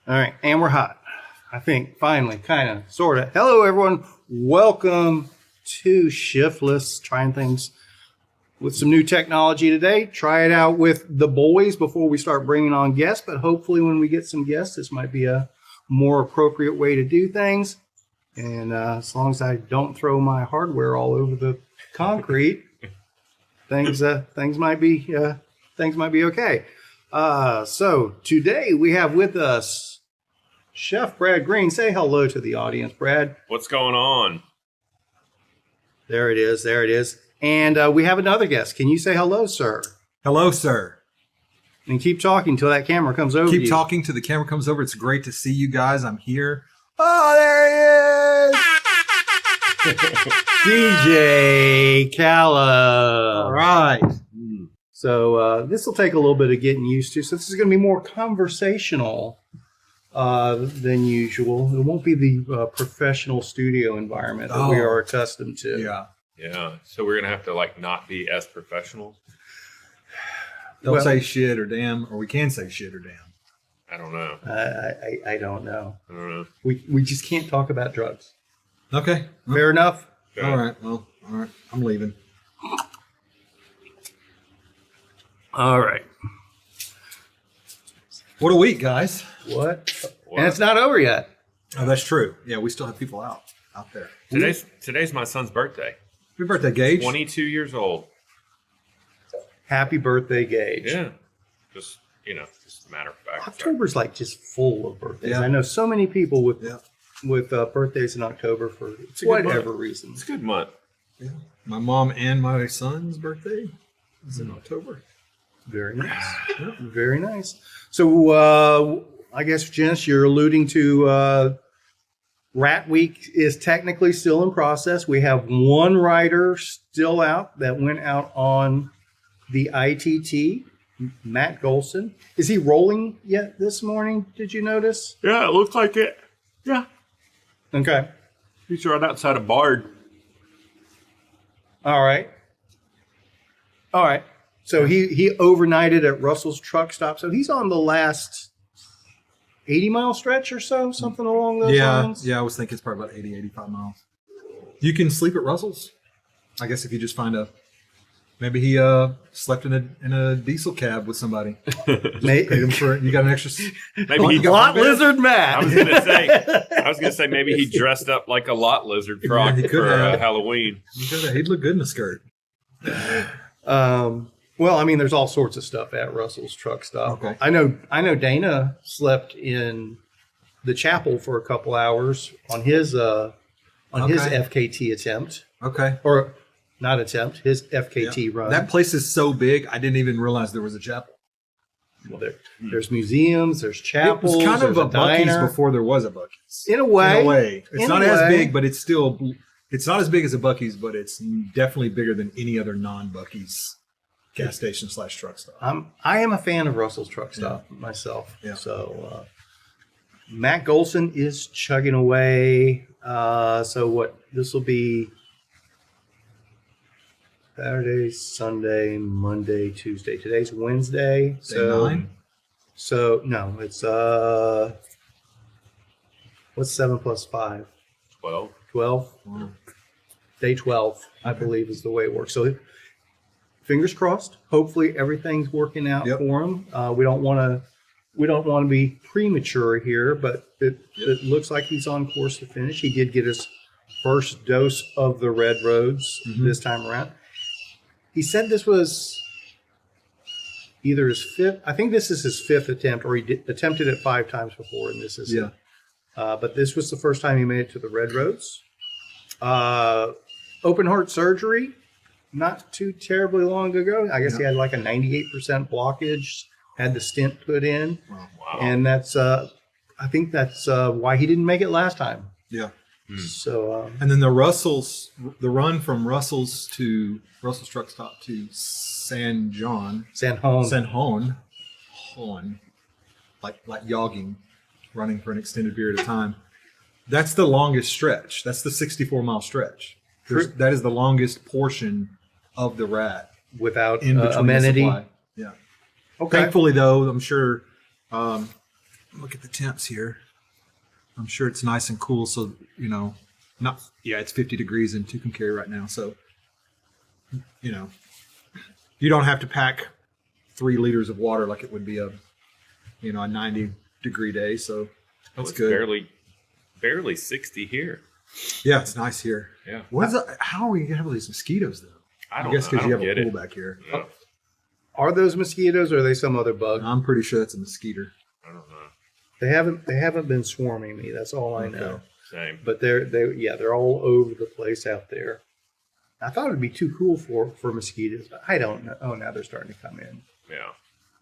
All right, and we're hot. I think finally, kind of, sort of. Hello, everyone. Welcome to Shiftless. Trying things with some new technology today. Try it out with the boys before we start bringing on guests. But hopefully, when we get some guests, this might be a more appropriate way to do things. And as long as I don't throw my hardware all over the concrete, things might be okay. So today we have with us Chef Brad Green. Say hello to the audience, Brad. What's going on? There it is. There it is. And we have another guest. Can you say hello, sir? Hello, sir. And keep talking till that camera comes over. Keep talking till the camera comes over. It's great to see you guys. I'm here. Oh, there he is. DJ Calla. All right. So this will take a little bit of getting used to. So this is going to be more conversational than usual. It won't be the professional studio environment that we are accustomed to. Yeah. Yeah. So we're going to have to not be as professional. Don't say shit or damn, or we can say shit or damn. I don't know. I don't know. I don't know. We just can't talk about drugs. Okay. Fair enough? Yeah. All right. Well, all right. I'm leaving. All right. What a week, guys. What? And it's not over yet. Oh, that's true. Yeah, we still have people out there. Today's my son's birthday. Happy birthday, Gage. 22 years old. Happy birthday, Gage. Yeah. Just a matter of fact. October's just full of birthdays. Yeah. I know so many people with birthdays in October for whatever reason. It's a good month. Yeah. My mom and my son's birthday is in October. Very nice. Yeah, very nice. So I guess, Jens, you're alluding to Rat Week is technically still in process. We have one rider still out that went out on the ITT, Matt Golson. Is he rolling yet this morning? Did you notice? Yeah, it looks like it. Yeah. Okay. He's right outside of Bard. All right. So he overnighted at Russell's truck stop. So he's on the last 80-mile stretch or so, something along those lines. Yeah, I was thinking it's probably about 80, 85 miles. You can sleep at Russell's. I guess if you just find maybe he slept in a diesel cab with somebody. Paid him for it. You got an extra. Maybe he lot lizard Matt. I was gonna say maybe he dressed up like a lot lizard frog for Halloween. He'd look good in a skirt. Well, I mean, there's all sorts of stuff at Russell's truck stop. Okay. I know Dana slept in the chapel for a couple hours on his FKT attempt. Okay. Or not attempt, his FKT run. That place is so big, I didn't even realize there was a chapel. Well, there's museums, there's chapels. It was kind of a Buc-ee's diner. before there was a Buc-ee's. In a way. It's not as big, but it's not as big as a Buc-ee's, but it's definitely bigger than any other non-Buc-ee's gas station / truck stop. I am a fan of Russell's truck stop myself. Yeah. So Matt Golson is chugging away. So this will be Saturday, Sunday, Monday, Tuesday. Today's Wednesday. So 9? So no, it's what's 7 plus 5? 12. 12. Wow. Day 12, I believe, is the way it works. So fingers crossed. Hopefully everything's working out for him. We don't want to be premature here, but it looks like he's on course to finish. He did get his first dose of the Red Roads this time around. He said this was either his fifth. I think this is his fifth attempt, or he attempted it 5 times before, and this is but this was the first time he made it to the Red Roads. Open heart surgery, not too terribly long ago. I guess he had like a 98% blockage. Had the stent put in, and that's I think that's why he didn't make it last time. Yeah. So and then the run from Russell's truck stop to San Juan, like jogging, running for an extended period of time. That's the longest stretch. That's the 64-mile stretch. That is the longest portion of the rat without in between amenity. The supply. Yeah. Okay. Thankfully, though, I'm sure look at the temps here. I'm sure it's nice and cool. So, it's 50 degrees in Tucumcari right now. So, you don't have to pack 3 liters of water like it would be a 90-degree day. So that's good. Barely 60 here. Yeah, it's nice here. Yeah. How are we gonna have all these mosquitoes though? I guess because you have a get pool back here. No, Are those mosquitoes or are they some other bug? I'm pretty sure it's a mosquito. I don't know. They haven't been swarming me. That's all I know. Same. But they're all over the place out there. I thought it'd be too cool for mosquitoes, but I don't know. Oh, now they're starting to come in. Yeah.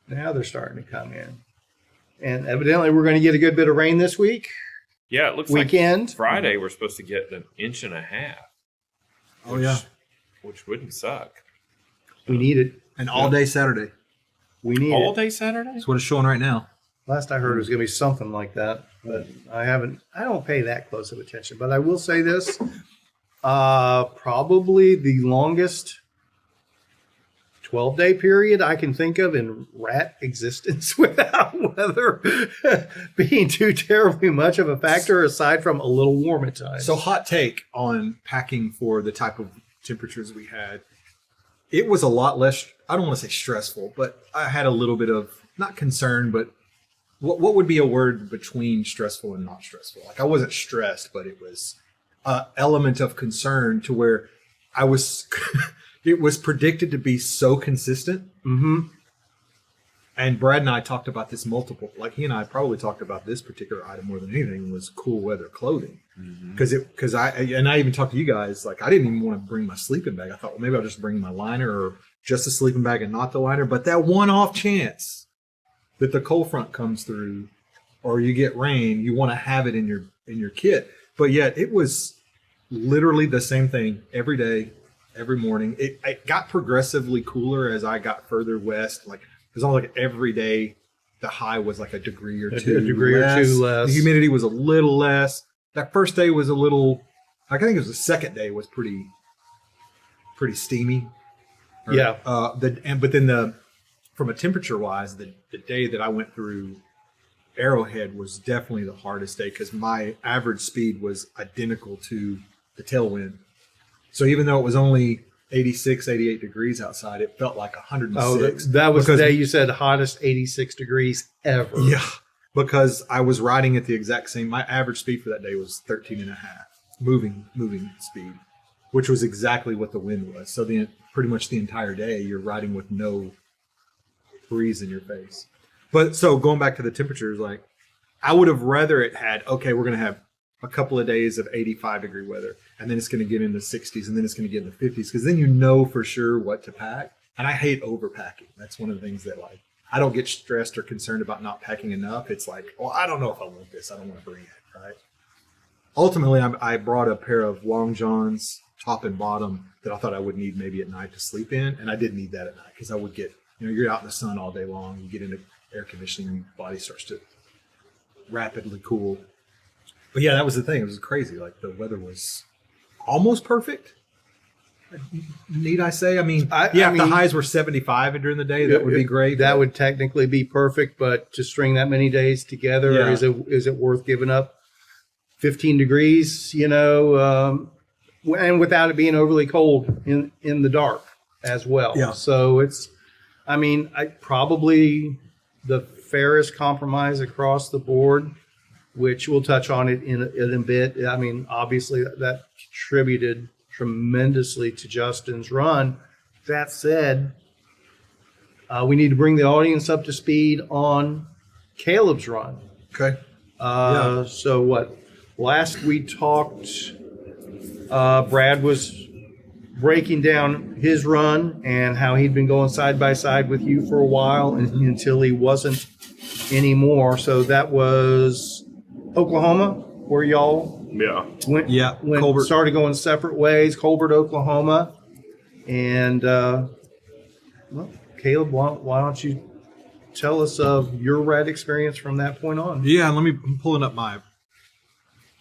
Now they're starting to come in. And evidently we're going to get a good bit of rain this week. Yeah, it looks Weekend. like Friday we're supposed to get an inch and a half. Oh, yeah. Which wouldn't suck. We need it. And all day Saturday. We need All it. day Saturday? That's what it's showing right now. Last I heard it was going to be something like that, but I don't pay that close of attention. But I will say this, probably the longest 12-day period I can think of in rat existence without weather being too terribly much of a factor, aside from a little warm at times. So hot take on packing for the type of temperatures we had. It was a lot less, I don't want to say stressful, but I had a little bit of, not concern, but what would be a word between stressful and not stressful? Like I wasn't stressed, but it was an element of concern to where I was, it was predicted to be so consistent. Mm-hmm. And Brad and I talked about this like he and I probably talked about this particular item more than anything was cool weather clothing. Because I even talked to you guys, like I didn't even want to bring my sleeping bag. I thought, well, maybe I'll just bring my liner or just a sleeping bag and not the liner. But that one off chance that the cold front comes through or you get rain, you want to have it in your kit. But yet it was literally the same thing every day, every morning. It got progressively cooler as I got further west. Like it was almost like every day the high was like a degree or two less. The humidity was a little less. That first day was a little, I think it was the second day was pretty steamy. Yeah. But then from a temperature wise, the day that I went through Arrowhead was definitely the hardest day because my average speed was identical to the tailwind. So even though it was only 86, 88 degrees outside, it felt like 106. Oh, that was the day you said hottest 86 degrees ever. Yeah. Because I was riding at the exact same, my average speed for that day was 13 and a half moving speed, which was exactly what the wind was. So pretty much the entire day you're riding with no breeze in your face. But so going back to the temperatures, like I would have rather it had, okay, we're going to have a couple of days of 85 degree weather and then it's going to get in the 60s and then it's going to get in the 50s because then you know for sure what to pack. And I hate overpacking. That's one of the things that like, I don't get stressed or concerned about not packing enough. It's like, well, I don't know if I want this. I don't want to bring it, right? Ultimately, I brought a pair of long johns, top and bottom, that I thought I would need maybe at night to sleep in. And I didn't need that at night because I would get, you're out in the sun all day long. You get into air conditioning, your body starts to rapidly cool. But yeah, that was the thing. It was crazy. Like the weather was almost perfect. Need I say? I mean, if the highs were 75 during the day, that would be great. That would technically be perfect, but to string that many days together, is it worth giving up 15 degrees, and without it being overly cold in the dark as well. Yeah. So probably the fairest compromise across the board, which we'll touch on it in a bit. I mean, obviously that contributed tremendously to Justin's run. That said, we need to bring the audience up to speed on Caleb's run. Okay. So what? Last we talked, Brad was breaking down his run and how he'd been going side by side with you for a while until he wasn't anymore. So that was Oklahoma, where y'all started going separate ways, Colbert, Oklahoma. And, Caleb, why don't you tell us of your ride experience from that point on? Yeah, I'm pulling up my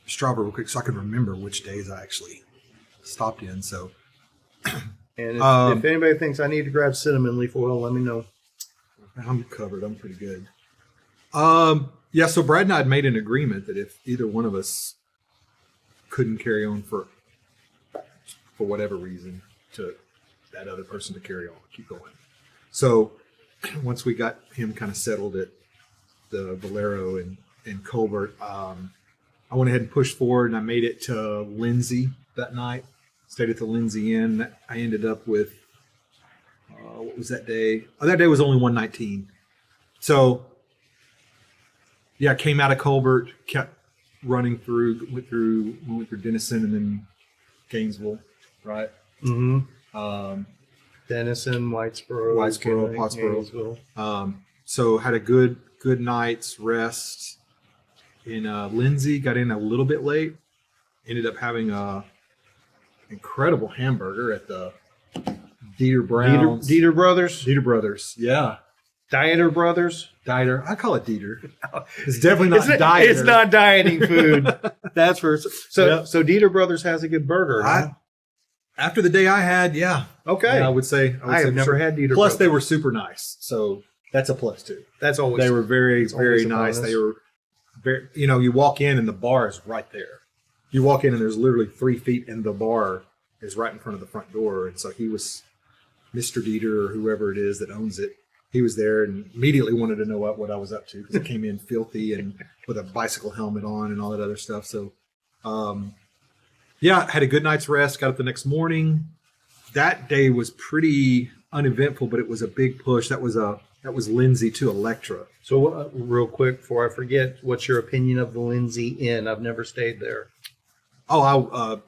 Strava real quick so I can remember which days I actually stopped in. So, and if anybody thinks I need to grab cinnamon leaf oil, let me know. I'm covered. I'm pretty good. Yeah, so Brad and I had made an agreement that if either one of us couldn't carry on for whatever reason, to that other person to carry on, keep going. So once we got him kind of settled at the Valero in Colbert, I went ahead and pushed forward, and I made it to Lindsay that night. Stayed at the Lindsay Inn. I ended up with what was that day? Oh, that day was only 119. So yeah, I came out of Colbert, kept running through, went through Denison and then Gainesville, right? Mm-hmm. Denison, Whitesboro, Pottsboro. So had a good night's rest in Lindsay. Got in a little bit late. Ended up having a incredible hamburger at the Dieter Brown's. Dieter Brothers? Dieter Brothers, yeah. Dieter Brothers? Dieter. I call it Dieter. It's definitely not Dieter. It's not dieting food. That's for so Dieter Brothers has a good burger. Huh? After the day I had, yeah. Okay. Yeah, I would say have never had Dieter Plus, Brothers. they were super nice. So that's a plus too. That's always. They were very, very nice. They were very, you walk in and the bar is right there. You walk in and there's literally 3 feet, and the bar is right in front of the front door. And so he was, Mr. Dieter or whoever it is that owns it, he was there and immediately wanted to know what I was up to, because I came in filthy and with a bicycle helmet on and all that other stuff. So, yeah, had a good night's rest. Got up the next morning. That day was pretty uneventful, but it was a big push. That was Lindsay to Electra. So real quick before I forget, what's your opinion of the Lindsay Inn? I've never stayed there. Oh,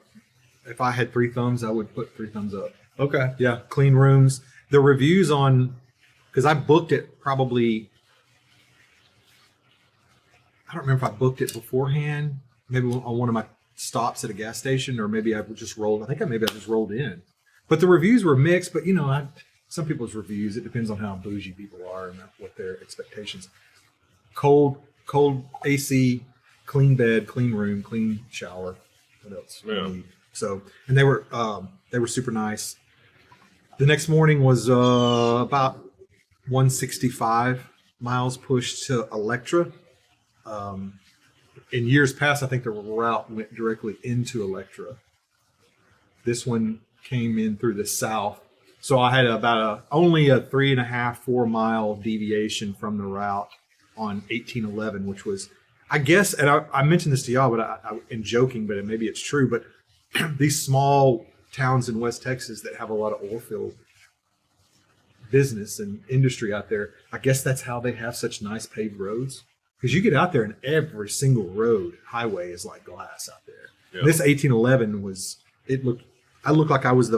if I had 3 thumbs, I would put 3 thumbs up. Okay. Yeah, clean rooms. The reviews on, because I booked it probably, I don't remember if I booked it beforehand, maybe on one of my stops at a gas station, or maybe I just rolled. I think I just rolled in. But the reviews were mixed. But some people's reviews, it depends on how bougie people are and what their expectations. Cold AC, clean bed, clean room, clean shower. What else? Yeah. So, and they were super nice. The next morning was about 165 miles pushed to Electra. In years past, I think the route went directly into Electra. This one came in through the south. So I had only a 3.5-4 mile deviation from the route on 1811, which was, I guess, and I mentioned this to y'all, but I in joking, but maybe it's true, but these small towns in West Texas that have a lot of oil field business and industry out there, I guess that's how they have such nice paved roads. Because you get out there and every single highway is like glass out there. Yep. This 1811 I looked like I was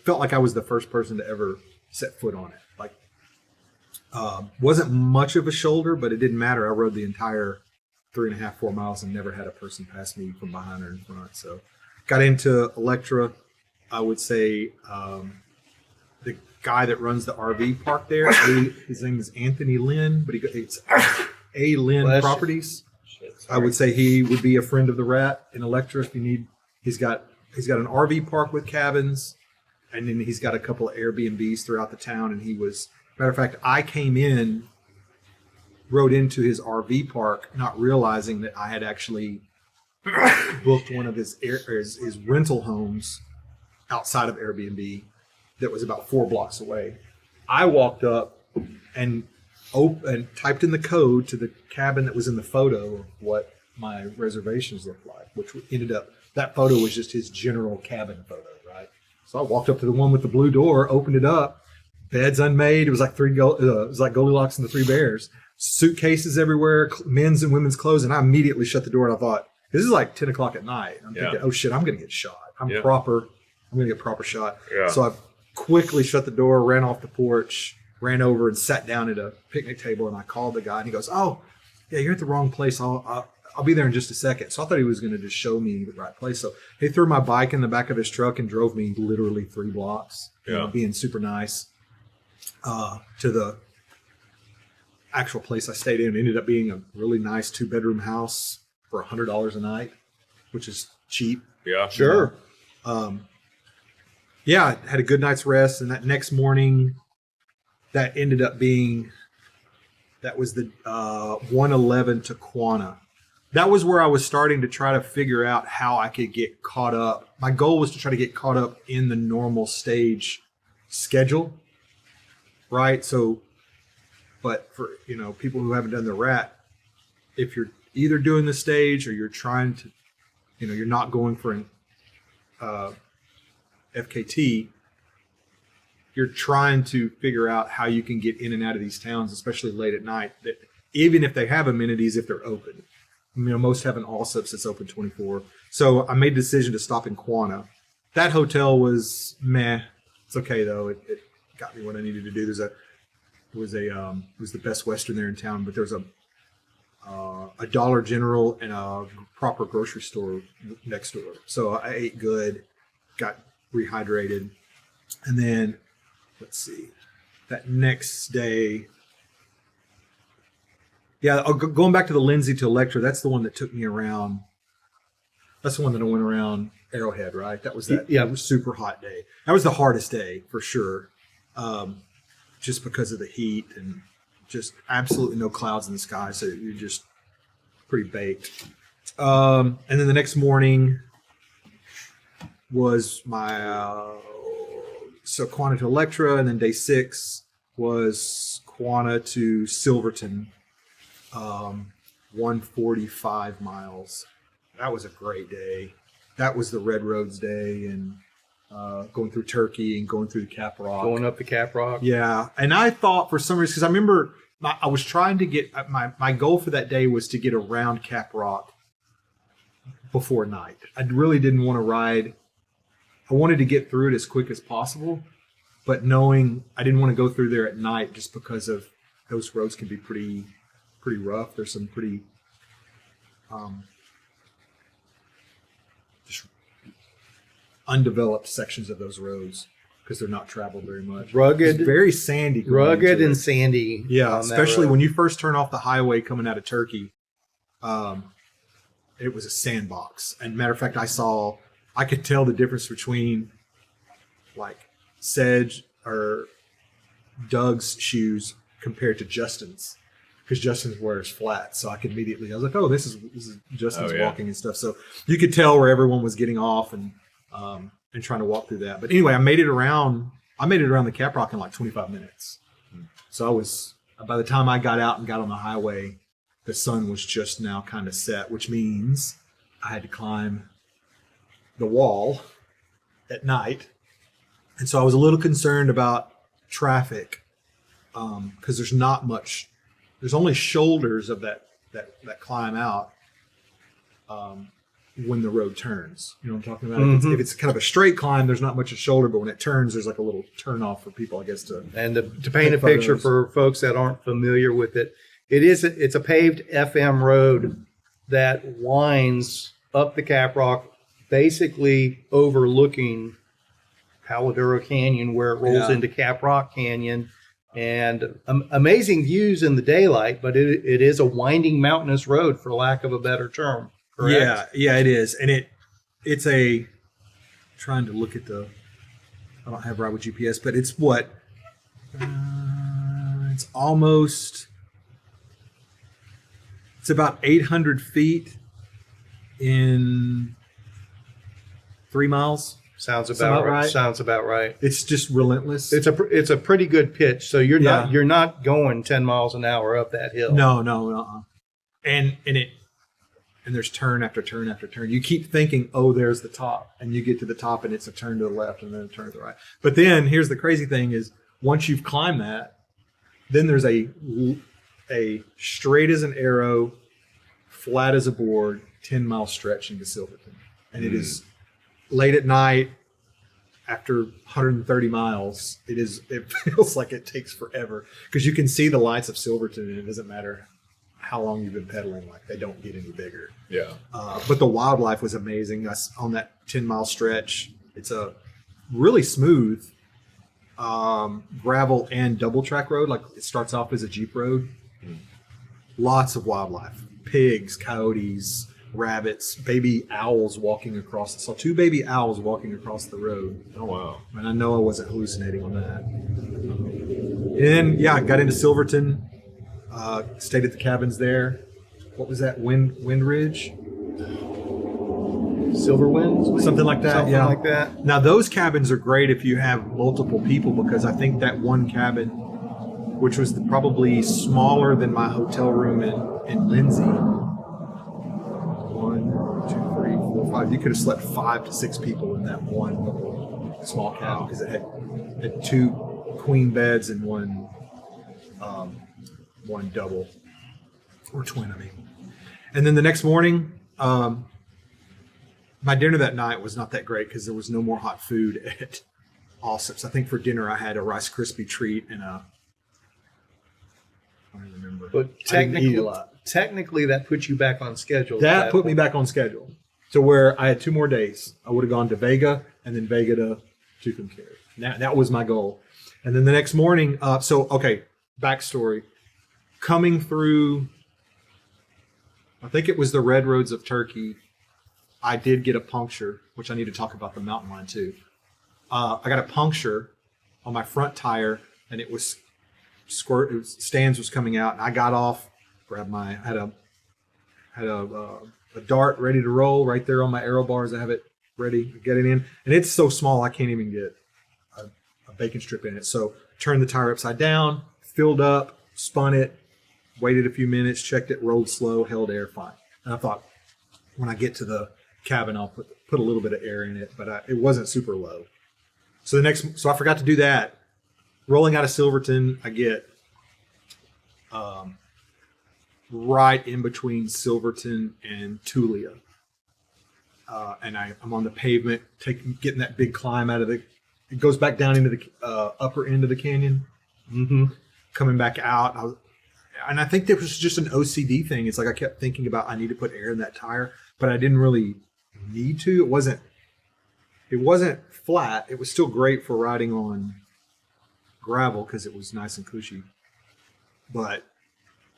felt like I was the first person to ever set foot on it. Like, wasn't much of a shoulder, but it didn't matter. I rode the entire 3.5-4 miles and never had a person pass me from behind or in front. So got into Electra. I would say the guy that runs the RV park there, his name is Anthony Lynn, but it's A. Lynn Properties. I would say he would be a friend of the Rat in Electra if you need. He's got an RV park with cabins, and then he's got a couple of Airbnbs throughout the town. And matter of fact, I came in, rode into his RV park, not realizing that I had actually booked one of his rental homes outside of Airbnb that was about 4 blocks away. I walked up and typed in the code to the cabin that was in the photo of what my reservations looked like, which ended up, that photo was just his general cabin photo, right? So I walked up to the one with the blue door, opened it up, beds unmade. It was like Goldilocks and the Three Bears, suitcases everywhere, men's and women's clothes. And I immediately shut the door and I thought, this is like 10 o'clock at night. I'm thinking, oh shit, I'm going to get shot. I'm going to get proper shot. Yeah. So I quickly shut the door, ran off the porch, ran over and sat down at a picnic table, and I called the guy, and he goes, "Oh, yeah, you're at the wrong place. I'll be there in just a second." So I thought he was going to just show me the right place. So he threw my bike in the back of his truck and drove me literally 3 blocks, being super nice, to the actual place I stayed in. It ended up being a really nice 2-bedroom house for $100 a night, which is cheap. Yeah, sure. Yeah, I had a good night's rest, and that next morning, that ended up being That was the 111 to Quanah. That was where I was starting to try to figure out how I could get caught up. My goal was to try to get caught up in the normal stage schedule, right? So, but for, people who haven't done the rat, if you're either doing the stage or you're trying to, you're not going for an FKT, you're trying to figure out how you can get in and out of these towns, especially late at night, that even if they have amenities, if they're open. Most have an Allsups that's open 24. So I made the decision to stop in Quanah. That hotel was meh. It's okay though. It got me what I needed to do. It was the Best Western there in town, but there's a Dollar General and a proper grocery store next door. So I ate good, got rehydrated, and then let's see, that next day. Yeah, going back to the Lindsay to Electra, that's the one that took me around. That's the one that I went around Arrowhead, right? That was that super hot day. That was the hardest day for sure, just because of the heat and just absolutely no clouds in the sky, so you're just pretty baked. And then the next morning was my so Quanah to Electra, and then day 6 was Quanah to Silverton. 145 miles. That was a great day. That was the Red Roads day, and going through Turkey and going through the Cap Rock. Going up the Cap Rock. Yeah. And I thought for some reason, because I remember I was trying to get, my goal for that day was to get around Cap Rock before night. I really didn't want to ride. I wanted to get through it as quick as possible, but knowing I didn't want to go through there at night just because of those roads can be pretty rough. There's some pretty just undeveloped sections of those roads because they're not traveled very much. Rugged, it's very sandy. Rugged and sandy. Yeah, especially when you first turn off the highway coming out of Turkey. It was a sandbox. And matter of fact, I could tell the difference between like Sedge or Doug's shoes compared to Justin's. Because Justin's wears flats, so I could immediately. I was like, "Oh, this is Justin's walking and stuff." So you could tell where everyone was getting off and trying to walk through that. But anyway, I made it around the Cap Rock in like 25 minutes. So I was by the time I got out and got on the highway, the sun was just now kind of set, which means I had to climb the wall at night, and so I was a little concerned about traffic because there's not much. There's only shoulders of that climb out when the road turns. You know what I'm talking about? Mm-hmm. If it's kind of a straight climb, there's not much of a shoulder, but when it turns, there's like a little turn off for people, I guess. To paint a picture for folks that aren't familiar with it, it's a paved FM road that winds up the Cap Rock, basically overlooking Paladuro Canyon, where it rolls into Cap Rock Canyon. And amazing views in the daylight, but it is a winding mountainous road, for lack of a better term. Correct? Yeah, it is. And it's trying to look at I don't have right with GPS, but it's what? It's about 800 feet in 3 miles. Sounds about right. Sounds about right. It's just relentless. It's a pretty good pitch. So you're not going 10 miles an hour up that hill. No. And there's turn after turn after turn. You keep thinking, oh, there's the top, and you get to the top, and it's a turn to the left and then a turn to the right. But then here's the crazy thing: is once you've climbed that, then there's a straight as an arrow, flat as a board, 10-mile stretch into Silverton, and it is. Late at night, after 130 miles, it feels like it takes forever because you can see the lights of Silverton, and it doesn't matter how long you've been pedaling; like they don't get any bigger. Yeah. But the wildlife was amazing on that 10-mile stretch. It's a really smooth gravel and double track road. Like it starts off as a Jeep road. Lots of wildlife: pigs, coyotes, rabbits, baby owls walking across. I saw 2 baby owls walking across the road. Oh, wow. And I know I wasn't hallucinating on that. And then, I got into Silverton. Stayed at the cabins there. What was that? Wind Ridge? Silver Winds? Something like that. Something yeah. like that. Now, those cabins are great if you have multiple people, because I think that one cabin, which was probably smaller than my hotel room in Lindsay, 1, 2, 3, 4, 5. You could have slept 5 to 6 people in that one little small cabin, because it had 2 queen beds and one double or twin. I mean, and then the next morning, my dinner that night was not that great because there was no more hot food at Allsup's. I think for dinner I had a Rice Krispie treat and I don't remember. But technically, that put you back on schedule. That put me back on schedule to where I had 2 more days. I would have gone to Vega and then Vega to Tucumcari. That was my goal. And then the next morning, backstory. Coming through, I think it was the red roads of Turkey, I did get a puncture, which I need to talk about the mountain line too. I got a puncture on my front tire, and it was stands was coming out, and I got off, had a dart ready to roll right there on my aero bars. I have it ready to get it in, and it's so small I can't even get a bacon strip in it. So turned the tire upside down, filled up, spun it, waited a few minutes, checked it, rolled slow, held air, fine. And I thought, when I get to the cabin, I'll put a little bit of air in it, but it wasn't super low. So I forgot to do that. Rolling out of Silverton, I get right in between Silverton and Tulia, and I'm on the pavement, getting that big climb out of it goes back down into the upper end of the canyon. Mm-hmm. Coming back out, and I think there was just an OCD thing. It's like I kept thinking about I need to put air in that tire, but I didn't really need to. It wasn't flat. It was still great for riding on gravel because it was nice and cushy. But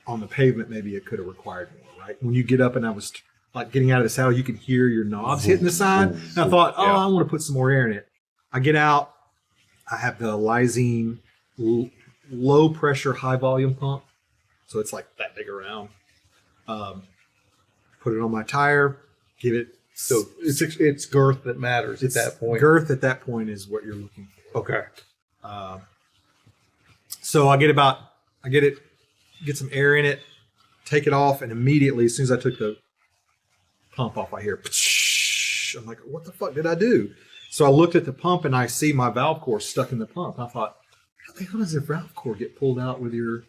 on the pavement, maybe it could have required more, right? When you get up and I was like getting out of the saddle, you could hear your knobs hitting the side. And I thought, I want to put some more air in it. I get out. I have the Lysine low pressure, high volume pump. So it's like that big around. Put it on my tire, give it. So it's girth that matters at that point. Girth at that point is what you're looking for. Okay. So I get some air in it, take it off, and immediately, as soon as I took the pump off, I hear, I'm like, what the fuck did I do? So I looked at the pump and I see my valve core stuck in the pump. I thought, how the hell does the valve core get pulled out with your...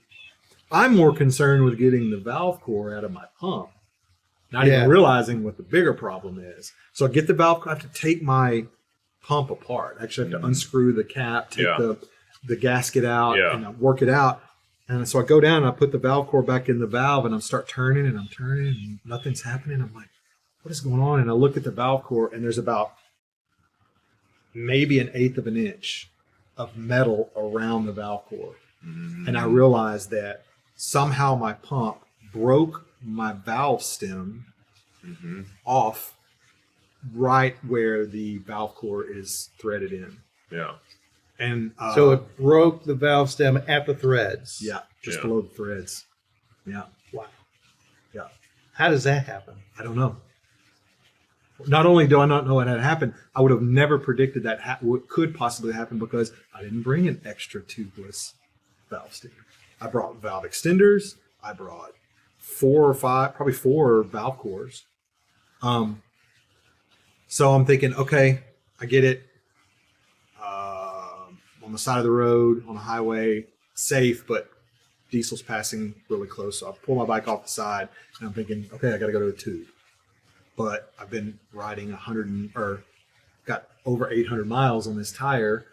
I'm more concerned with getting the valve core out of my pump, not even realizing what the bigger problem is. So I get the valve core. I have to take my pump apart. Actually, I have to unscrew the cap, take the gasket out, and work it out. And so I go down and I put the valve core back in the valve, and I start turning, and nothing's happening. I'm like, what is going on? And I look at the valve core, and there's about maybe 1/8 of an inch of metal around the valve core. Mm-hmm. And I realized that somehow my pump broke my valve stem off right where the valve core is threaded in. Yeah. And so it broke the valve stem at the threads. Yeah, just below the threads. Yeah. Wow. Yeah. How does that happen? I don't know. Not only do I not know it had happened, I would have never predicted that what could possibly happen because I didn't bring an extra tubeless valve stem. I brought valve extenders. I brought 4 or 5, probably 4 valve cores. So I'm thinking, okay, I get it. On the side of the road, on a highway, safe, but diesel's passing really close. So I pull my bike off the side, and I'm thinking, okay, I got to go to a tube. But I've been riding got over 800 miles on this tire.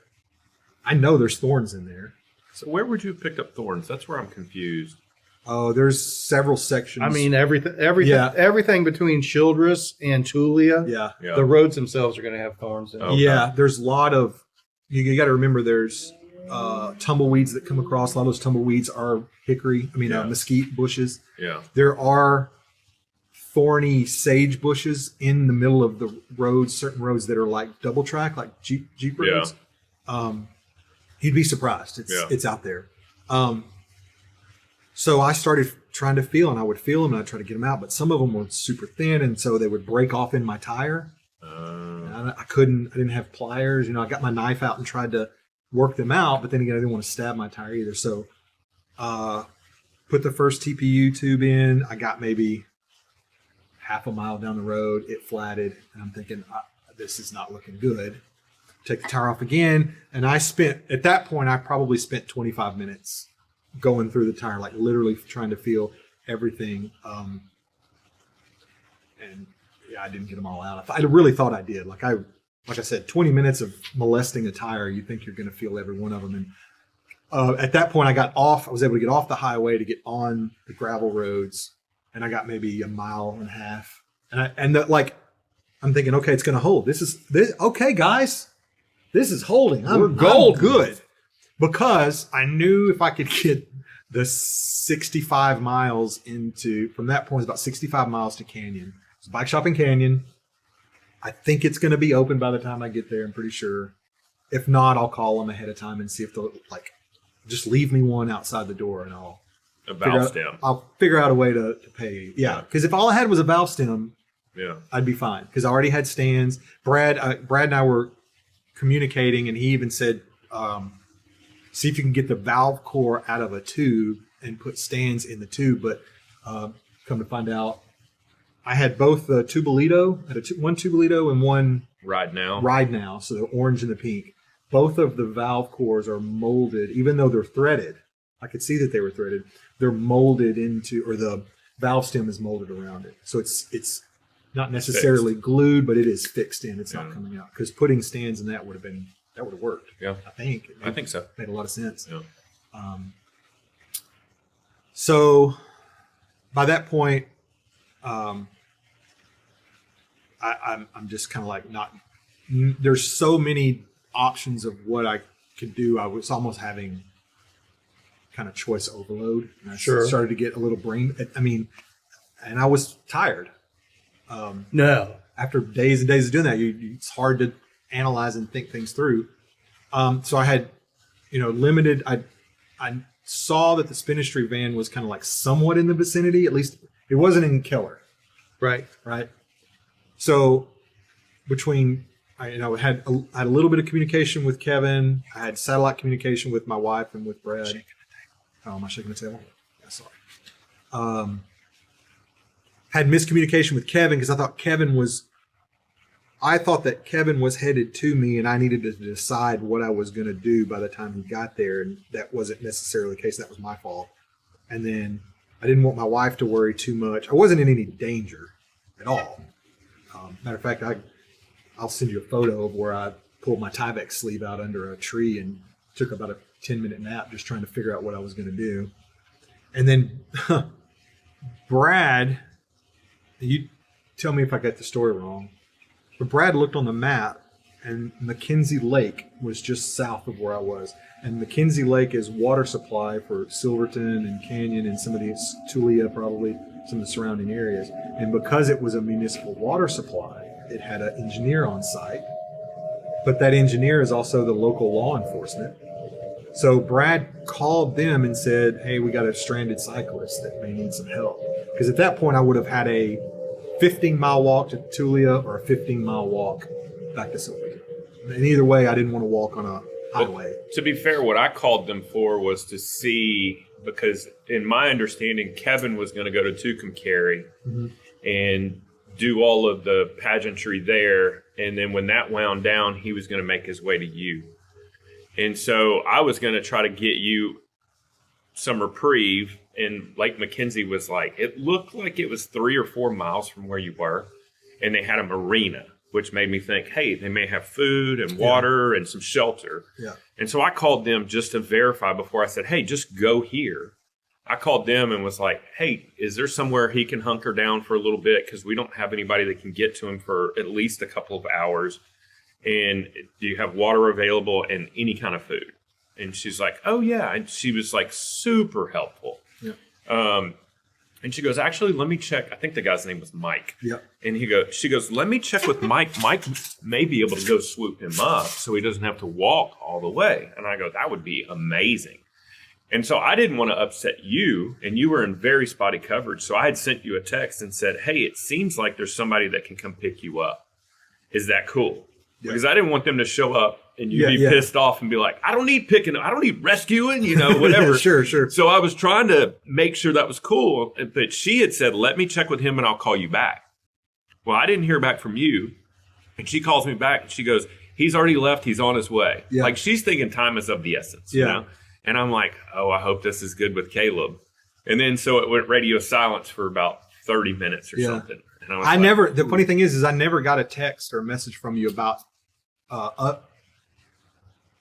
I know there's thorns in there. So where would you have picked up thorns? That's where I'm confused. Oh, there's several sections. I mean, everything between Childress and Tulia. Yeah. The roads themselves are going to have thorns in them. Okay. Yeah, there's a lot of. You got to remember, there's tumbleweeds that come across. A lot of those tumbleweeds are hickory. Mesquite bushes. Yeah. There are thorny sage bushes in the middle of the roads. Certain roads that are like double track, like Jeep roads. Yeah. You'd be surprised. It's out there. So I started trying to feel, and I would feel them, and I'd try to get them out, but some of them were super thin, and so they would break off in my tire. And I didn't have pliers. I got my knife out and tried to work them out, but then again, I didn't want to stab my tire either. So put the first TPU tube in. I got maybe half a mile down the road. It flatted, and I'm thinking, this is not looking good. Take the tire off again, and at that point, I probably spent 25 minutes going through the tire, like literally trying to feel everything. And yeah, I didn't get them all out. I really thought I did. Like I said, 20 minutes of molesting a tire, you think you're going to feel every one of them. And at that point, I was able to get off the highway to get on the gravel roads, and I got maybe a mile and a half. I'm thinking, okay, it's going to hold. Okay, guys, this is holding. I'm good. Because I knew if I could get the 65 miles from that point, it's about 65 miles to Canyon. It's a bike shop in Canyon. I think it's going to be open by the time I get there, I'm pretty sure. If not, I'll call them ahead of time and see if they'll just leave me one outside the door, and I'll figure out a way to pay. Yeah, because if all I had was a valve stem, I'd be fine. Because I already had stands. Brad and I were communicating, and he even said, see if you can get the valve core out of a tube and put stands in the tube. But come to find out, I had both the Tubolito, one Tubolito and one Ride Now. So they're orange and the pink. Both of the valve cores are molded, even though they're threaded. I could see that they were threaded. They're molded into, or the valve stem is molded around it. So it's not necessarily glued, but it is fixed in. It's not coming out. Because putting stands in that would have worked. Yeah, I think. I think so. Made a lot of sense. Yeah. So by that point, I'm just kind of like not. There's so many options of what I could do. I was almost having kind of choice overload. And I started to get a little brain. And I was tired. No. After days and days of doing that, it's hard to analyze and think things through. So I had, limited. I saw that the Spinistry van was kind of like somewhat in the vicinity. At least it wasn't in Keller. Right. So between, I had a little bit of communication with Kevin. I had satellite communication with my wife and with Brad. Oh, am I shaking the table? Yeah, sorry. Had miscommunication with Kevin because I thought that Kevin was headed to me, and I needed to decide what I was going to do by the time he got there, and that wasn't necessarily the case. That was my fault. And then I didn't want my wife to worry too much. I wasn't in any danger at all. Matter of fact, I'll send you a photo of where I pulled my Tyvek sleeve out under a tree and took about a 10-minute nap just trying to figure out what I was going to do. And then Brad, you tell me if I got the story wrong, but Brad looked on the map, and McKenzie Lake was just south of where I was. And McKenzie Lake is water supply for Silverton and Canyon and some of the Tulia, probably some of the surrounding areas. And because it was a municipal water supply, it had an engineer on site. But that engineer is also the local law enforcement. So Brad called them and said, hey, we got a stranded cyclist that may need some help. Because at that point, I would have had a 15-mile walk to Tulia or a 15-mile walk back to Silverton. And either way, I didn't want to walk on a highway. But to be fair, what I called them for was to see, because in my understanding, Kevin was going to go to Tucumcari and do all of the pageantry there. And then when that wound down, he was going to make his way to you. And so I was going to try to get you some reprieve. And Lake McKenzie was like, it looked like it was 3 or 4 miles from where you were. And they had a marina, which made me think, hey, they may have food and water and some shelter. Yeah. And so I called them just to verify before I said, hey, just go here. I called them and was like, hey, is there somewhere he can hunker down for a little bit? Because we don't have anybody that can get to him for at least a couple of hours. And do you have water available and any kind of food? And she's like, oh, yeah. And she was like super helpful. Yeah. And she goes, actually, let me check. I think the guy's name was Mike. Yeah. And she goes, let me check with Mike. Mike may be able to go swoop him up so he doesn't have to walk all the way. And I go, that would be amazing. And so I didn't want to upset you, and you were in very spotty coverage. So I had sent you a text and said, hey, it seems like there's somebody that can come pick you up. Is that cool? Yeah. Because I didn't want them to show up and you'd be pissed off and be like, I don't need picking up, I don't need rescuing, whatever. Sure. So I was trying to make sure that was cool. But she had said, let me check with him and I'll call you back. Well, I didn't hear back from you. And she calls me back and she goes, he's already left. He's on his way. Yeah. Like, she's thinking time is of the essence, you know? And I'm like, oh, I hope this is good with Caleb. And then so it went radio silence for about 30 minutes or something. And I was the funny thing is I never got a text or a message from you about,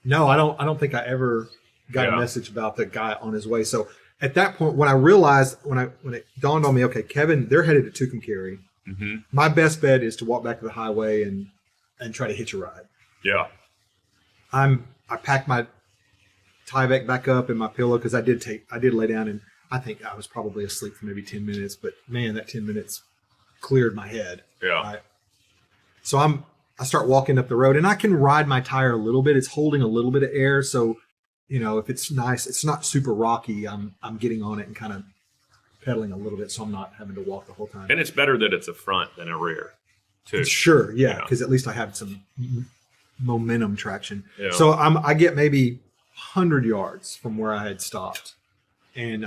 no, I don't think I ever got a message about the guy on his way. So at that point, when I realized, when it dawned on me, okay, Kevin, they're headed to Tucumcari. Mm-hmm. My best bet is to walk back to the highway and try to hitch a ride. Yeah. I packed my Tyvek back up in my pillow because I did lay down, and I think I was probably asleep for maybe 10 minutes, but man, that 10 minutes cleared my head. Yeah. Right? So I start walking up the road, and I can ride my tire a little bit. It's holding a little bit of air. So, if it's nice, it's not super rocky. I'm getting on it and kind of pedaling a little bit, so I'm not having to walk the whole time. And it's better that it's a front than a rear, too. Sure. Yeah. Because at least I have some momentum traction. Yeah. So I get maybe 100 yards from where I had stopped, and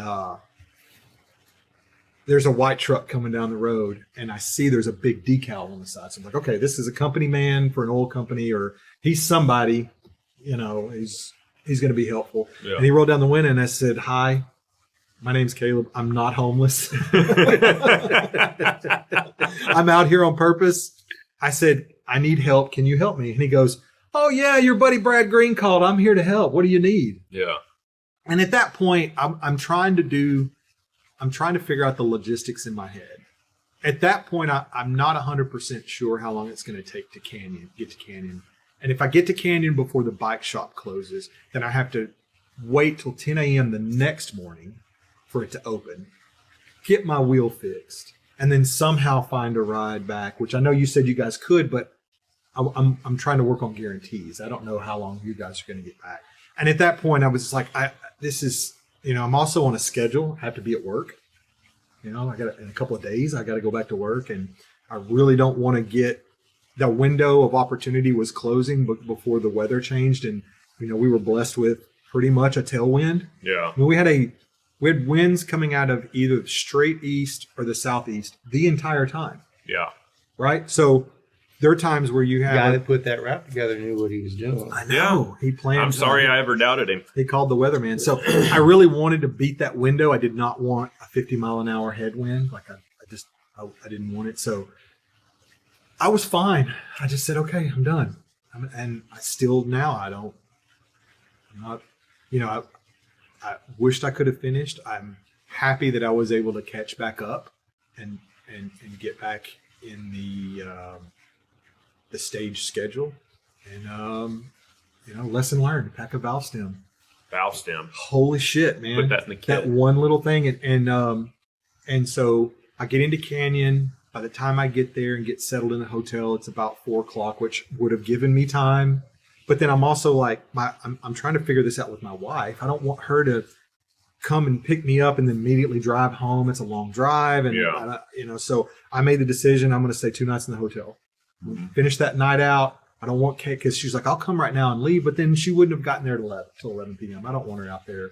there's a white truck coming down the road, and I see there's a big decal on the side. So I'm like, okay, this is a company man for an oil company, or he's somebody, he's going to be helpful. Yeah. And he rolled down the window, and I said, hi, my name's Caleb. I'm not homeless. I'm out here on purpose. I said, I need help. Can you help me? And he goes, oh yeah, your buddy Brad Green called. I'm here to help. What do you need? Yeah. And at that point, I'm trying to figure out the logistics in my head. At that point, I'm not 100% sure how long it's going to take to get to Canyon. And if I get to Canyon before the bike shop closes, then I have to wait till 10 a.m. the next morning for it to open, get my wheel fixed, and then somehow find a ride back, which I know you said you guys could, but I'm trying to work on guarantees. I don't know how long you guys are going to get back. And at that point, I was just like, I'm also on a schedule. I have to be at work. In a couple of days, I got to go back to work, and I really don't want to get the window of opportunity was closing before the weather changed, and we were blessed with pretty much a tailwind. Yeah, I mean, we had winds coming out of either the straight east or the southeast the entire time. Yeah, right. So there are times where you have the guy that put that route together knew what he was doing. I know. Yeah. He planned. I'm sorry I ever doubted him. He called the weatherman. So I really wanted to beat that window. I did not want a 50-mile-an-hour headwind. Like I didn't want it. So I was fine. I just said, okay, I'm done. And I still now I wished I could have finished. I'm happy that I was able to catch back up and get back in the stage schedule. And lesson learned, pack a valve stem. Valve stem. Holy shit, man. Put that in the kit. That one little thing. And so I get into Canyon. By the time I get there and get settled in the hotel, it's about 4:00, which would have given me time. But then I'm also like, I'm trying to figure this out with my wife. I don't want her to come and pick me up and then immediately drive home. It's a long drive. And, so I made the decision. I'm going to stay 2 nights in the hotel. Mm-hmm. Finish that night out. I don't want Kate, because she's like, I'll come right now and leave. But then she wouldn't have gotten there till 11 p.m. I don't want her out there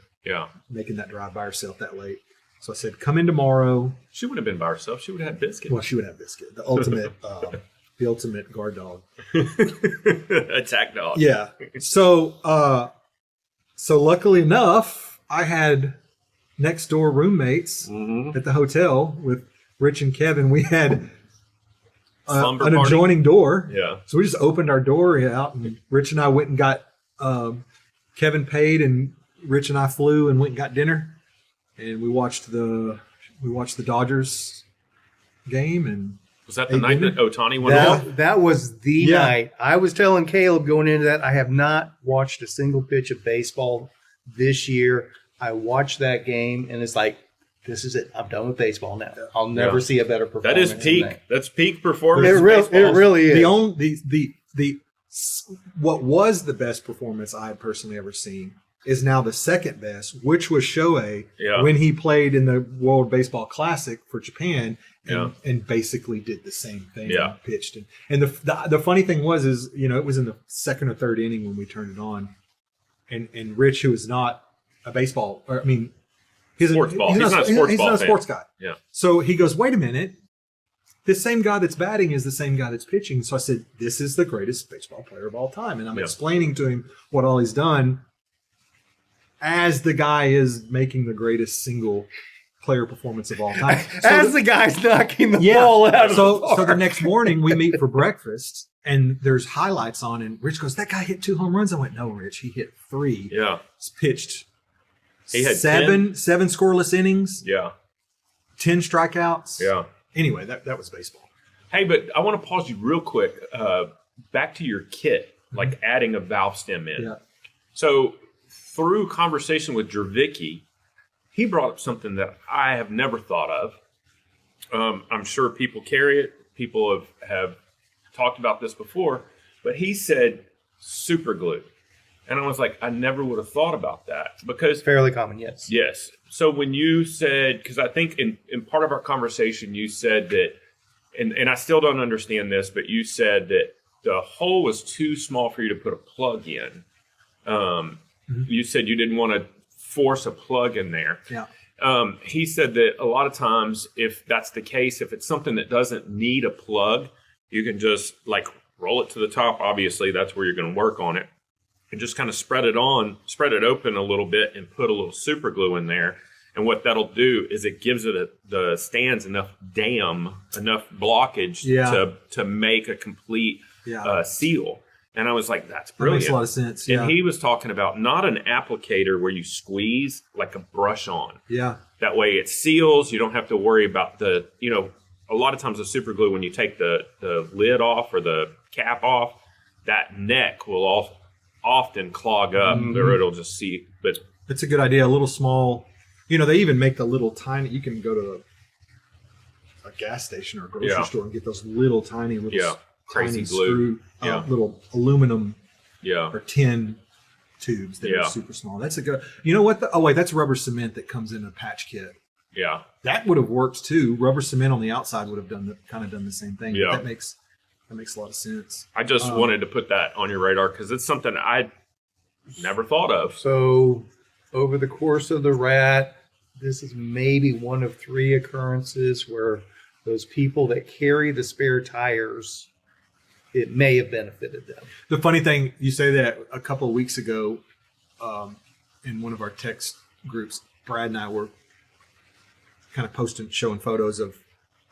making that drive by herself that late. So I said, come in tomorrow. She wouldn't have been by herself. She would have had Biscuit. Well, she would have Biscuit, the ultimate guard dog. Attack dog. Yeah. So luckily enough, I had next door roommates at the hotel with Rich and Kevin. We had an adjoining door. Yeah. So we just opened our door out, and Rich and I went and got Kevin paid, and Rich and I flew and went and got dinner. And we watched the Dodgers game. And was that the night that Ohtani went off? That was the night. I was telling Caleb going into that, I have not watched a single pitch of baseball this year. I watched that game, and it's like, this is it. I'm done with baseball now. I'll never see a better performance. That is peak. That's peak performance. It really is. What was the best performance I had personally ever seen is now the second best, which was Shohei Yeah. when he played in the World Baseball Classic for Japan Yeah. and basically did the same thing. Yeah. Pitched. And the funny thing was, it was in the second or third inning when we turned it on. And Rich, who is not a baseball, or I mean, he's not a sports guy. Yeah. So he goes, wait a minute. The same guy that's batting is the same guy that's pitching. So I said, this is the greatest baseball player of all time. And I'm explaining to him what all he's done as the guy is making the greatest single player performance of all time. As the guy's knocking the ball out of the park. So the next morning we meet for breakfast and there's highlights on and Rich goes, that guy hit 2 home runs. I went, no, Rich, he hit 3. Yeah. He's pitched He had seven scoreless innings, Yeah. 10 strikeouts. Yeah. Anyway, that was baseball. Hey, but I want to pause you real quick. Back to your kit, like adding a valve stem in. Yeah. So through conversation with Jervicki, he brought up something that I have never thought of. I'm sure people carry it. People have talked about this before, but he said super glue. And I was like, I never would have thought about that because Fairly common, yes. yes. So when you said, because I think in part of our conversation, you said that, and I still don't understand this, but you said that the hole was too small for you to put a plug in. You said you didn't want to force a plug in there. Yeah. He said that a lot of times, if that's the case, if it's something that doesn't need a plug, you can just like roll it to the top. Obviously, that's where you're going to work on it. And just kind of spread it open a little bit and put a little super glue in there. And what that'll do is it gives it the stands enough blockage to make a complete seal. And I was like, that's brilliant. That makes a lot of sense. Yeah. And he was talking about not an applicator where you squeeze like a brush on. Yeah. That way it seals. You don't have to worry about a lot of times the super glue, when you take the lid off or the cap off, that neck will often clog up or it'll just see. But it's a good idea. A little small, they even make the little tiny, you can go to a gas station or a grocery store and get those little tiny crazy tiny glue. screw, little aluminum or tin tubes that are super small. That's a good, you know what? That's rubber cement that comes in a patch kit. Yeah. That would have worked too. Rubber cement on the outside would have done the same thing. Yeah. That makes a lot of sense. I just wanted to put that on your radar because it's something I never thought of. So over the course of the rat, this is maybe one of 3 occurrences where those people that carry the spare tires, it may have benefited them. The funny thing, you say that a couple of weeks ago in one of our text groups, Brad and I were kind of showing photos of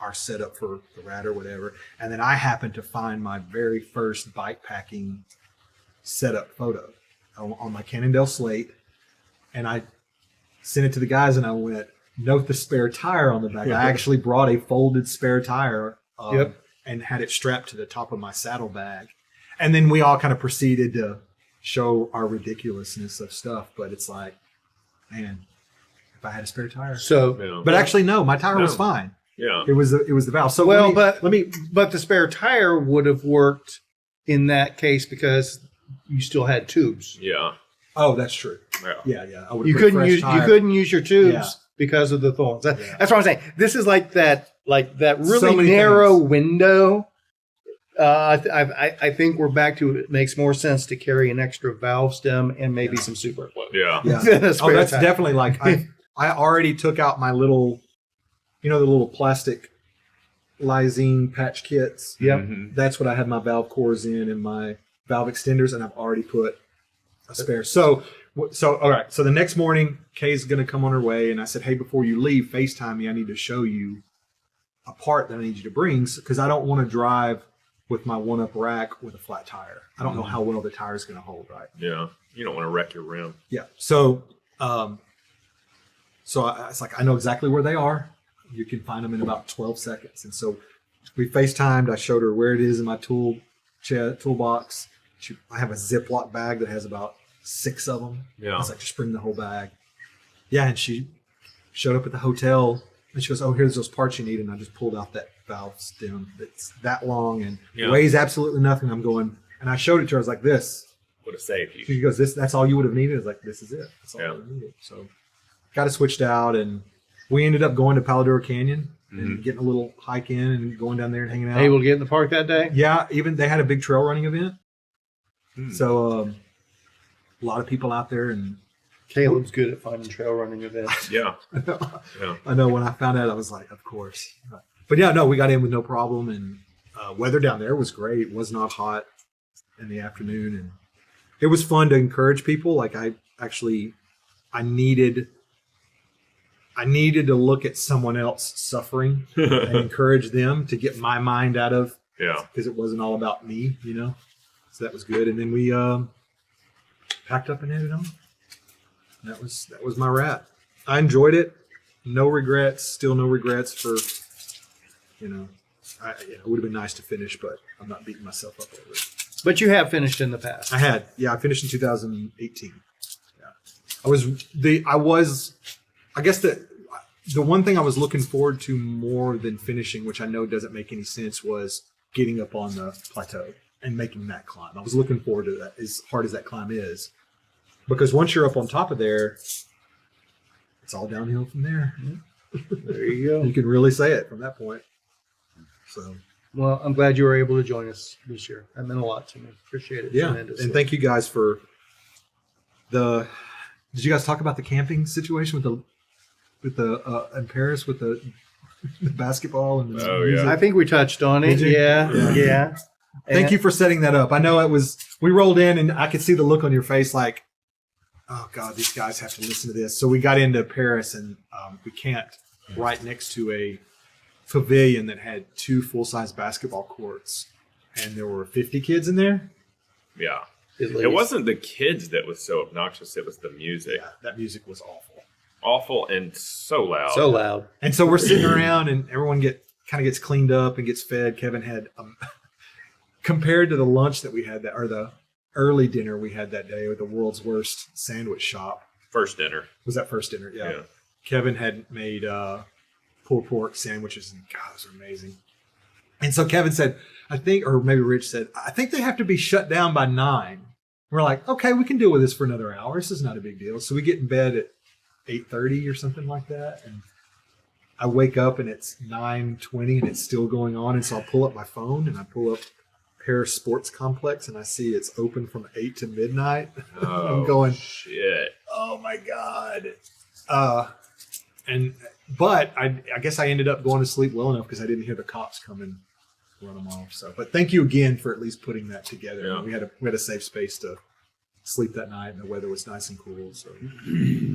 our setup for the rat or whatever. And then I happened to find my very first bike packing setup photo on my Cannondale slate. And I sent it to the guys and I went, note the spare tire on the back. I actually brought a folded spare tire and had it strapped to the top of my saddlebag. And then we all kind of proceeded to show our ridiculousness of stuff. But it's like, man, if I had a spare tire. But actually, no, my tire was fine. Yeah, it was the valve. So but the spare tire would have worked in that case because you still had tubes. Yeah. Oh, that's true. Yeah. You couldn't use your tubes because of the thorns. That's what I'm saying. This is like that really narrow window. I think we're back to it makes more sense to carry an extra valve stem and maybe some super glue. Yeah. That's definitely like I already took out my little. The little plastic lysine patch kits. Yep. Mm-hmm. That's what I had my valve cores in and my valve extenders, and I've already put a spare. So all right. So the next morning, Kay's going to come on her way, and I said, hey, before you leave, FaceTime me. I need to show you a part that I need you to bring because I don't want to drive with my one-up rack with a flat tire. I don't know how well the tire is going to hold, right? Yeah. You don't want to wreck your rim. Yeah. So it's like, I know exactly where they are. You can find them in about 12 seconds. And so we FaceTimed. I showed her where it is in my toolbox. I have a Ziploc bag that has about 6 of them. Yeah. I was like, just bring the whole bag. Yeah. And she showed up at the hotel and she goes, oh, here's those parts you need. And I just pulled out that valve stem that's that long and weighs absolutely nothing. I'm going, and I showed it to her. I was like, this would have saved you. He goes, that's all you would have needed? I was like, this is it. That's all I Yeah. would have needed. So got it switched out, and we ended up going to Paladura Canyon and getting a little hike in and going down there and hanging out. Able to get in the park that day? Yeah, even they had a big trail running event. So a lot of people out there, and Caleb's good at finding trail running events. Yeah. Yeah. I know when I found out, I was like, of course. But yeah, no, we got in with no problem, and weather down there was great. It was not hot in the afternoon, and it was fun to encourage people. Like I needed to look at someone else suffering and encourage them to get my mind out of, because it wasn't all about me, you know. So that was good, and then we packed up and headed home. That was my rat. I enjoyed it. No regrets. Still no regrets for, you know. It would have been nice to finish, but I'm not beating myself up over it. But you have finished in the past. I had. Yeah, I finished in 2018. Yeah. I guess the one thing I was looking forward to more than finishing, which I know doesn't make any sense, was getting up on the plateau and making that climb. I was looking forward to that, as hard as that climb is. Because once you're up on top of there, it's all downhill from there. There you go. You can really say it from that point. So, well, I'm glad you were able to join us this year. That meant a lot to me. Appreciate it. Yeah, tremendously. and thank you guys for did you guys talk about the camping situation with the in Paris with the basketball and the music? I think we touched on it. Yeah. Thank you for setting that up. I know we rolled in and I could see the look on your face like, oh God, these guys have to listen to this. So we got into Paris, and we camped right next to a pavilion that had 2 full-size basketball courts, and there were 50 kids in there. Yeah. It wasn't the kids that was so obnoxious. It was the music. Yeah, that music was awful. Awful and so loud. So loud. And so we're sitting around, and everyone kind of gets cleaned up and gets fed. Kevin had, compared to the lunch that we had, or the early dinner we had that day, with the world's worst sandwich shop. First dinner. Was that first dinner? Yeah. Kevin had made pulled pork sandwiches, and God, those are amazing. And so Kevin said, I think, or maybe Rich said, I think they have to be shut down by 9. We're like, okay, we can deal with this for another hour. This is not a big deal. So we get in bed at 8:30 or something like that, and I wake up and it's 9:20 and it's still going on. And so I pull up my phone and I pull up Paris Sports Complex, and I see it's open from 8 to midnight. Oh, I'm going, shit. oh my God. But I guess I ended up going to sleep well enough because I didn't hear the cops come and run them off. So, but thank you again for at least putting that together. Yeah. We had a safe space to sleep that night, and the weather was nice and cool. So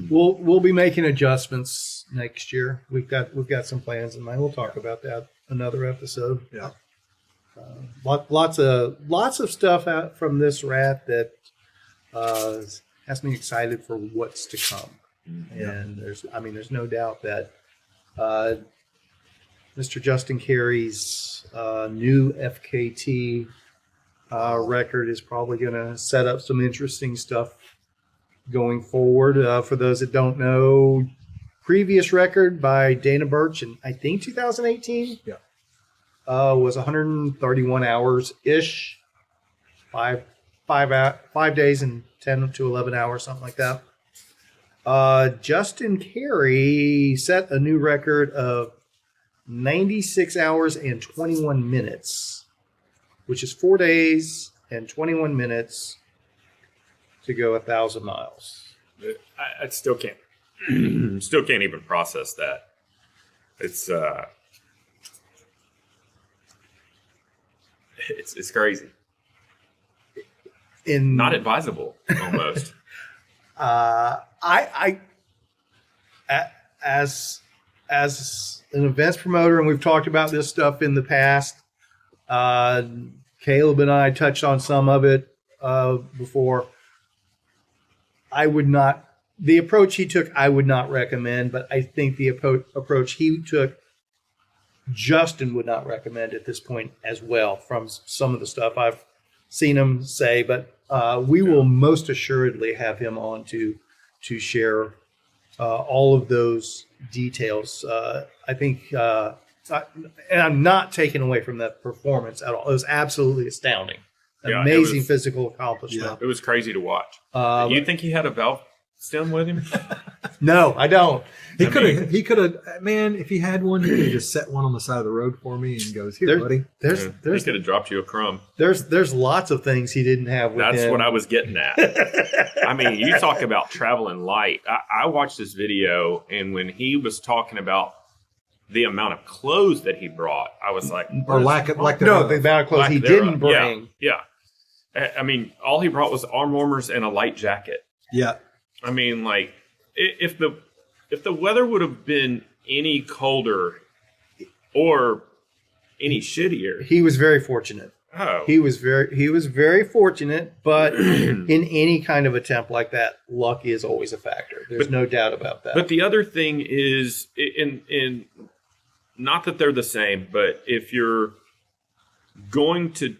We'll be making adjustments next year. We've got some plans in mind. We'll talk about that another episode. yeah, Lots of stuff out from this rat that has me excited for what's to come. And there's no doubt that Mr. Justin Carey's new FKT record is probably going to set up some interesting stuff going forward. For those that don't know, previous record by Dana Birch in, I think, 2018 was 131 hours ish, 5 days and 10 to 11 hours, something like that. Justin Carey set a new record of 96 hours and 21 minutes, which is 4 days and 21 minutes to go 1,000 miles. I still can't even process that. It's crazy. Not advisable, almost. As an events promoter, and we've talked about this stuff in the past, Caleb and I touched on some of it before. The approach he took, I would not recommend, but I think the approach he took, Justin would not recommend at this point as well, from some of the stuff I've seen him say. But we will most assuredly have him on to share all of those details. I think, and I'm not taking away from that performance at all. It was absolutely astounding. Yeah, Amazing it was- physical accomplishment. It was crazy to watch. Uh, You think he had a valve stem with him? No, I don't. He could have, man, if he had one, he could have just set one on the side of the road for me and goes, here, There- buddy. There's He there's could have dropped you a crumb. there's lots of things he didn't have with That's him. what I was getting at. I mean, you talk about traveling light. I watched this video, and when he was talking about the amount of clothes that he brought, I was like, Or lack of, No, the amount of clothes he didn't bring. Yeah. I mean, all he brought was arm warmers and a light jacket. Yeah. I mean, like, if the weather would have been any colder or any shittier, He was very fortunate. oh, He was very fortunate, but in any kind of attempt like that, luck is always a factor. There's no doubt about that. But the other thing is, in not that they're the same, but if you're going to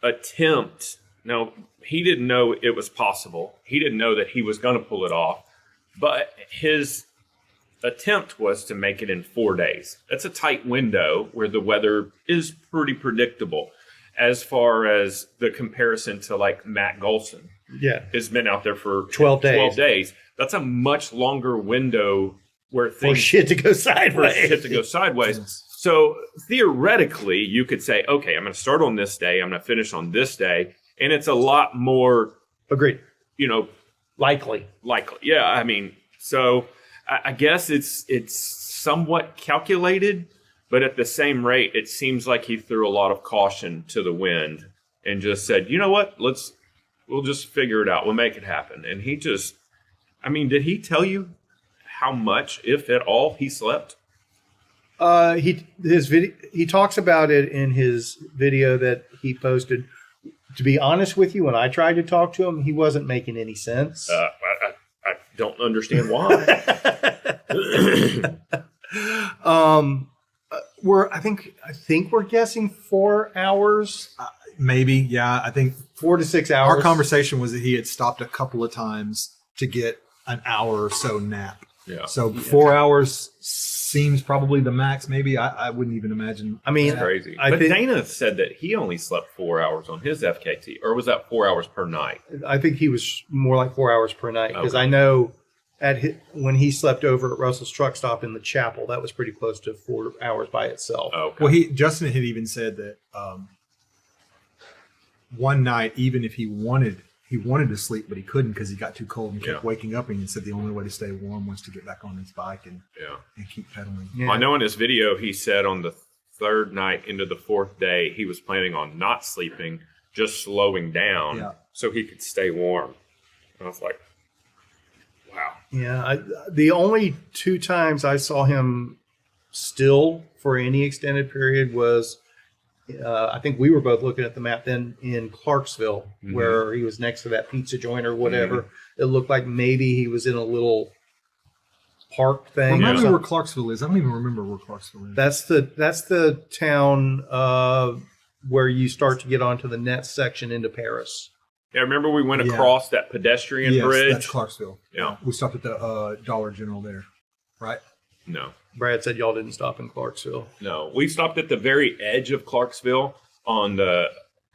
attempt, now he didn't know it was possible. He didn't know that he was going to pull it off, but his attempt was to make it in 4 days. That's a tight window where the weather is pretty predictable. As far as the comparison to like Matt Golson yeah, has been out there for 12 days. 12 days. That's a much longer window where for things shit to go for sideways. shit to go sideways. So theoretically, you could say, okay, I'm going to start on this day. I'm going to finish on this day. And it's a lot more, Agreed. likely. Yeah. I mean, so I guess it's somewhat calculated, but at the same rate, it seems like he threw a lot of caution to the wind and just said, you know what, we'll just figure it out. We'll make it happen. And he just, I mean, did he tell you how much, if at all, he slept? He talks about it in his video that he posted. To be honest with you, when I tried to talk to him, he wasn't making any sense. I don't understand why. I think we're guessing 4 hours, Maybe. Yeah. I think 4 to 6 hours. our conversation was that he had stopped a couple of times to get an hour or so nap. Yeah. So 4 hours seems probably the max. Maybe I wouldn't even imagine. I mean, That's crazy. I But think- Dana said that he only slept 4 hours on his FKT, or was that 4 hours per night? I think he was more like 4 hours per night because Okay. I know when he slept over at Russell's truck stop in the chapel, that was pretty close to 4 hours by itself. Okay. Well, Justin had even said that one night, even if he wanted to sleep, but he couldn't because he got too cold and kept Yeah. waking up. And he said the only way to stay warm was to get back on his bike and keep pedaling. Yeah. I know in his video he said on the third night into the fourth day he was planning on not sleeping, just slowing down so he could stay warm. And I was like, wow. Yeah, the only 2 times I saw him still for any extended period was, I think we were both looking at the map then in Clarksville, where he was next to that pizza joint or whatever. It looked like maybe he was in a little park thing. Remind or me where something. Clarksville is. I don't even remember where Clarksville is. That's the town where you start to get onto the net section into Paris. Yeah, remember we went Yeah. across that pedestrian Yes, bridge? that's Clarksville. Yeah. We stopped at the Dollar General there, right? No. Brad said y'all didn't stop in Clarksville. No. We stopped at the very edge of Clarksville on the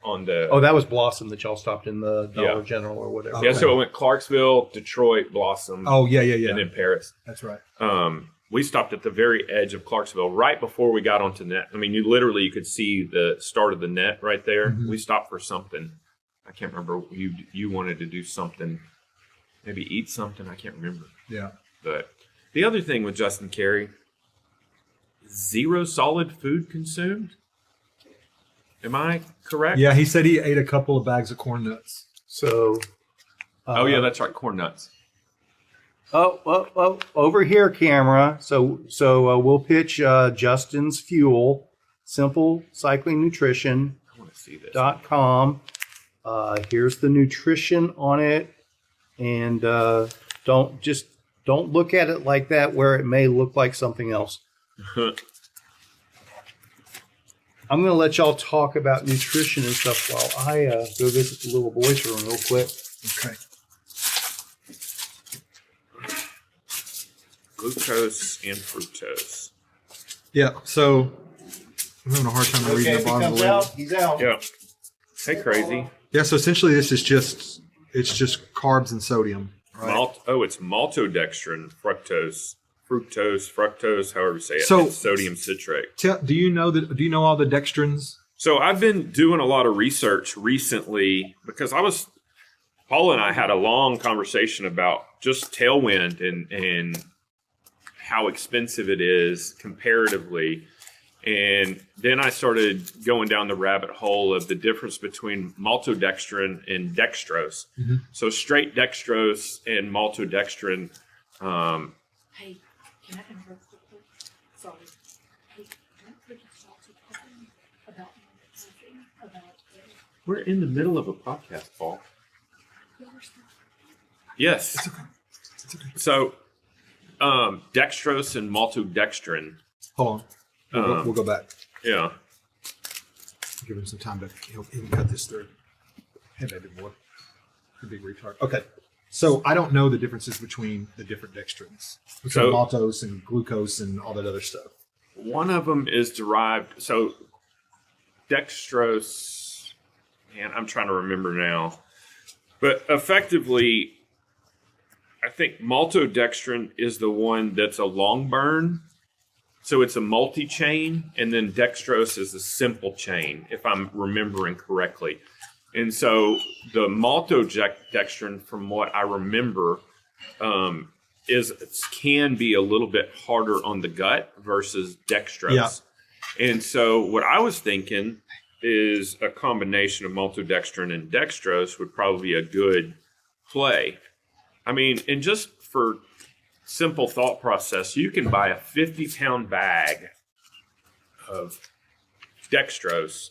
Oh, that was Blossom that y'all stopped in the Dollar Yeah. General or whatever. Yeah, Okay. so it went Clarksville, Detroit, Blossom, Oh, yeah. and then Paris. That's right. We stopped at the very edge of Clarksville right before we got onto net. I mean, you could see the start of the net right there. Mhm. We stopped for something. I can't remember. You wanted to do something, maybe eat something. I can't remember. Yeah. But the other thing with Justin Carey, 0 solid food consumed. Am I correct? Yeah, he said he ate a couple of bags of corn nuts. So. Oh yeah, that's right. Corn nuts. Oh, over here, camera. So we'll pitch Justin's Fuel, Simple Cycling Nutrition. I want to see this. .com. Here's the nutrition on it, and don't look at it like that where it may look like something else. I'm going to let y'all talk about nutrition and stuff while I go visit the little boys' room real quick. Okay. Glucose and fructose. Yeah, so I'm having a hard time reading the bottom of the label. He's out. Yeah. Hey, crazy. Yeah. So essentially, it's just carbs and sodium. Right? It's maltodextrin, fructose, however you say it. So it's sodium citrate. Do you know all the dextrins? So I've been doing a lot of research recently because Paula and I had a long conversation about just tailwind and how expensive it is comparatively. And then I started going down the rabbit hole of the difference between maltodextrin and dextrose. Mm-hmm. So straight dextrose and maltodextrin. Hey, can I interrupt quickly? Sorry. Hey, don't forget to talk to Kevin about We're in the middle of a podcast, Paul. Yes. It's okay. So, dextrose and maltodextrin. Hold on. We'll go back. Yeah. Give him some time to even cut this through. Hey, baby boy. You big retard. Okay. So I don't know the differences between the different dextrins. Between maltose and glucose and all that other stuff. One of them is derived. So dextrose, man, I'm trying to remember now. But effectively, I think maltodextrin is the one that's a long burn. So it's a multi-chain, and then dextrose is a simple chain, if I'm remembering correctly. And so the maltodextrin, from what I remember, can be a little bit harder on the gut versus dextrose. Yeah. And so what I was thinking is a combination of maltodextrin and dextrose would probably be a good play. I mean, and just for simple thought process, you can buy a 50-pound bag of dextrose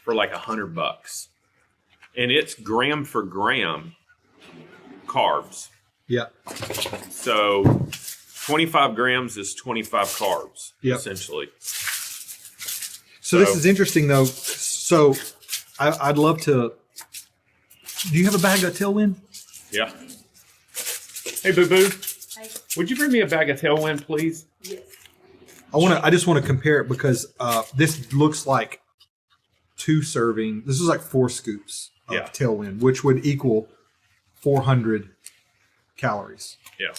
for like $100, and it's gram for gram carbs. Yeah. So 25 grams is 25 carbs, essentially. So this is interesting, though. So I'd love to. Do you have a bag of Tailwind? Yeah. Hey, Boo Boo. Would you bring me a bag of Tailwind, please? Yes. I just want to compare it because this looks like 2 serving. This is like 4 scoops of Tailwind, which would equal 400 calories. Yeah.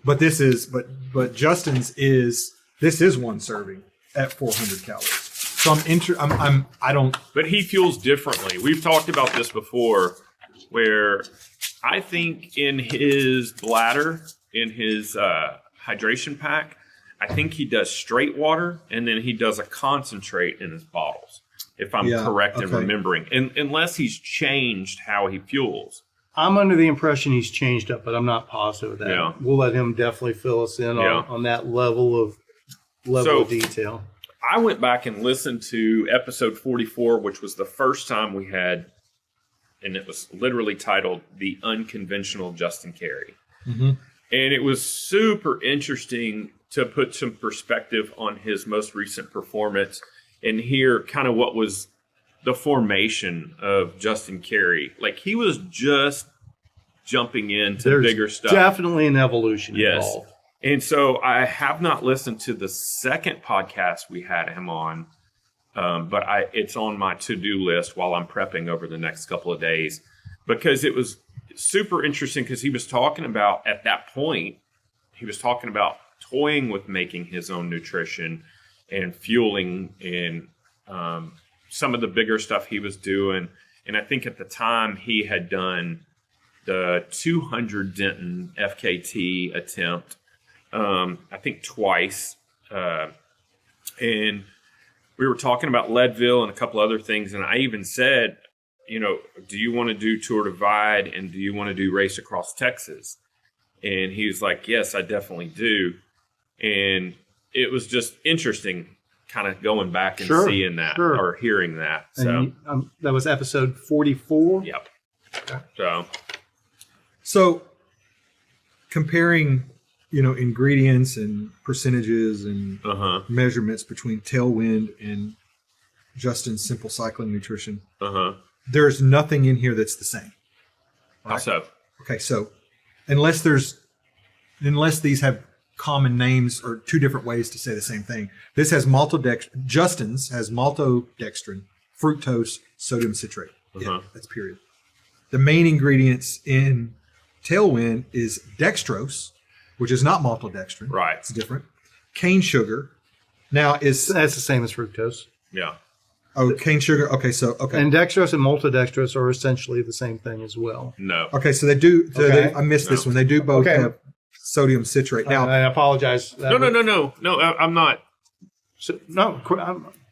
But this is but Justin's is 1 serving at 400 calories. So I don't. But he fuels differently. We've talked about this before, where I think in his bladder, in his hydration pack, I think he does straight water, and then he does a concentrate in his bottles, if I'm correct in remembering, unless he's changed how he fuels. I'm under the impression he's changed up, but I'm not positive of that. Yeah. We'll let him definitely fill us in on that level of detail. I went back and listened to episode 44, which was the first time we had, and it was literally titled The Unconventional Justin Carey. Mm-hmm. And it was super interesting to put some perspective on his most recent performance and hear kind of what was the formation of Justin Carey. Like, he was just jumping into bigger stuff. Definitely an evolution involved. And so I have not listened to the second podcast we had him on, but it's on my to-do list while I'm prepping over the next couple of days, because it was super interesting, because he was talking about, at that point, he was talking about toying with making his own nutrition and fueling and some of the bigger stuff he was doing. And I think at the time he had done the 200 Denton FKT attempt, I think twice. And we were talking about Leadville and a couple other things. And I even said, do you want to do Tour Divide, and do you want to do Race Across Texas? And he was like, yes, I definitely do. And it was just interesting kind of going back and seeing that or hearing that. So that was episode 44. Yep. Okay. So comparing, ingredients and percentages and measurements between Tailwind and Justin's Simple Cycling Nutrition. There's nothing in here that's the same. Right? How so? Okay, so unless these have common names or 2 different ways to say the same thing, this has Justin's has maltodextrin, fructose, sodium citrate. Yeah, that's period. The main ingredients in Tailwind is dextrose, which is not maltodextrin. Right. It's different. Cane sugar. Now That's the same as fructose. Yeah. cane sugar. Okay, so And dextrose and maltodextrose are essentially the same thing as well. No. Okay, so they do. So Okay. I missed this one. They do both Okay. have sodium citrate. Now, I apologize. No. I'm not. So, no,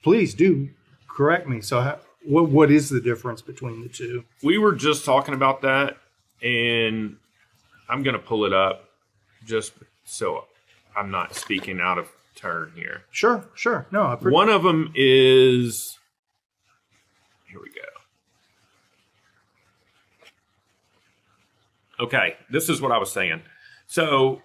please do correct me. So, what is the difference between the two? We were just talking about that, and I'm going to pull it up just so I'm not speaking out of turn here. Sure. No, One of them is. Here we go. Okay, this is what I was saying. So,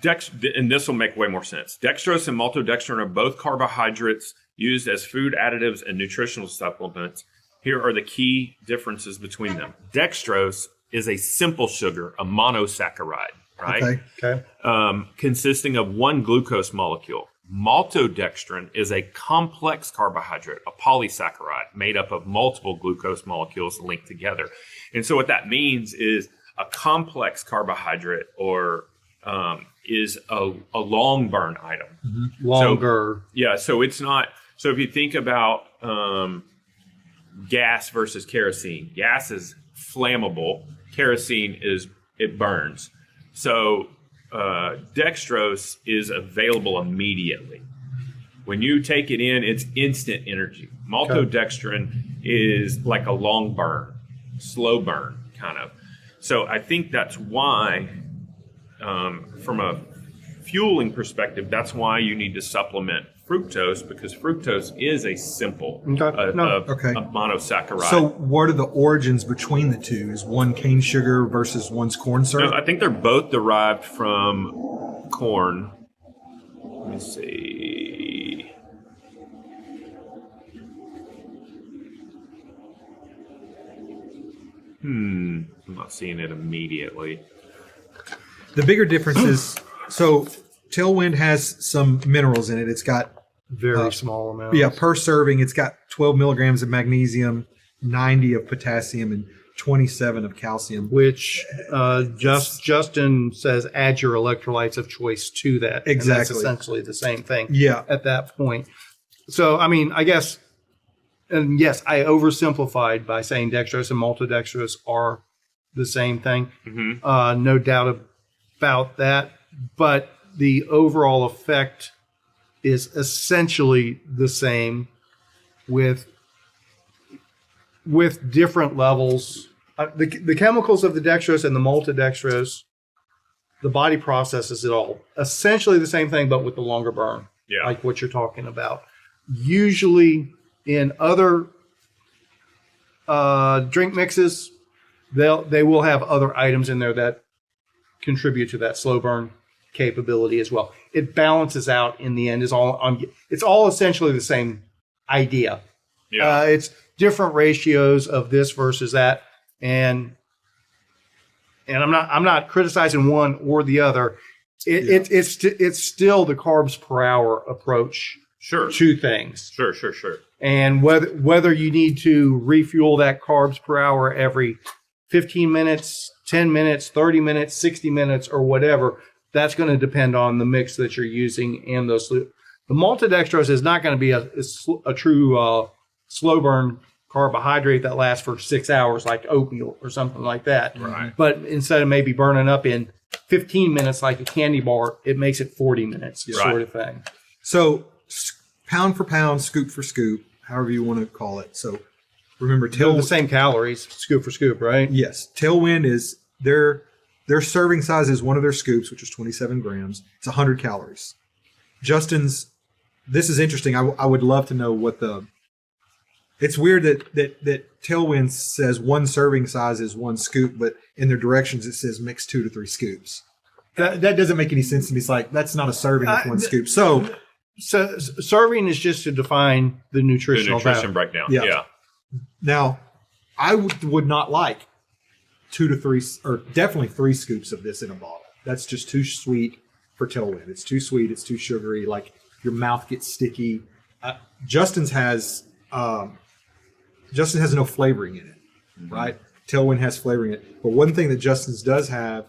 and this will make way more sense. Dextrose and maltodextrin are both carbohydrates used as food additives and nutritional supplements. Here are the key differences between them. Dextrose is a simple sugar, a monosaccharide, right? okay. Consisting of one glucose molecule. Maltodextrin is a complex carbohydrate, a polysaccharide made up of multiple glucose molecules linked together. And so what that means is a complex carbohydrate or is a long burn item. Mm-hmm. Longer. So it's not. So if you think about gas versus kerosene, gas is flammable. Kerosene it burns. So dextrose is available immediately. When you take it in, it's instant energy. Maltodextrin is like a long burn, slow burn kind of. So I think that's why, from a fueling perspective, that's why you need to supplement fructose, because fructose is a simple a monosaccharide. So what are the origins between the two? Is one cane sugar versus one's corn syrup? No, I think they're both derived from corn. Let me see. I'm not seeing it immediately. The bigger difference is, so Tailwind has some minerals in it. It's got Very small amount. Yeah, per serving, it's got 12 milligrams of magnesium, 90 of potassium, and 27 of calcium. Which Justin says add your electrolytes of choice to that. Exactly. And that's essentially the same thing Yeah. at that point. So, I mean, I guess, and yes, I oversimplified by saying dextrose and maltodextrose are the same thing. Mm-hmm. No doubt about that. But the overall effect is essentially the same with different levels. The chemicals of the dextrose and the maltodextrose, the body processes it all. Essentially the same thing, but with the longer burn, like what you're talking about. Usually in other drink mixes, they will have other items in there that contribute to that slow burn capability as well. It balances out in the end. It's all essentially the same idea. Yeah. It's different ratios of this versus that, and I'm not criticizing one or the other. It's still the carbs per hour approach. Sure. To things. Sure. And whether you need to refuel that carbs per hour every 15 minutes, 10 minutes, 30 minutes, 60 minutes, or whatever, that's going to depend on the mix that you're using and those. The maltodextrose is not going to be a true slow burn carbohydrate that lasts for 6 hours like oatmeal or something like that. Right. But instead of maybe burning up in 15 minutes like a candy bar, it makes it 40 minutes sort of thing. So pound for pound, scoop for scoop, however you want to call it. So remember, They're the same calories, scoop for scoop, right? Yes. Tailwind is their serving size is one of their scoops, which is 27 grams. It's 100 calories. Justin's, this is interesting. I would love to know what it's weird that Tailwind says one serving size is one scoop, but in their directions it says mix 2 to 3 scoops. That doesn't make any sense to me. It's like, that's not a serving with one scoop. So serving is just to define the nutrition breakdown. Yeah. Now, I would not like 2 to 3, or definitely 3 scoops of this in a bottle. That's just too sweet for Tailwind. It's too sweet. It's too sugary. Like, your mouth gets sticky. Justin has no flavoring in it. right? Tailwind has flavoring in it. But one thing that Justin's does have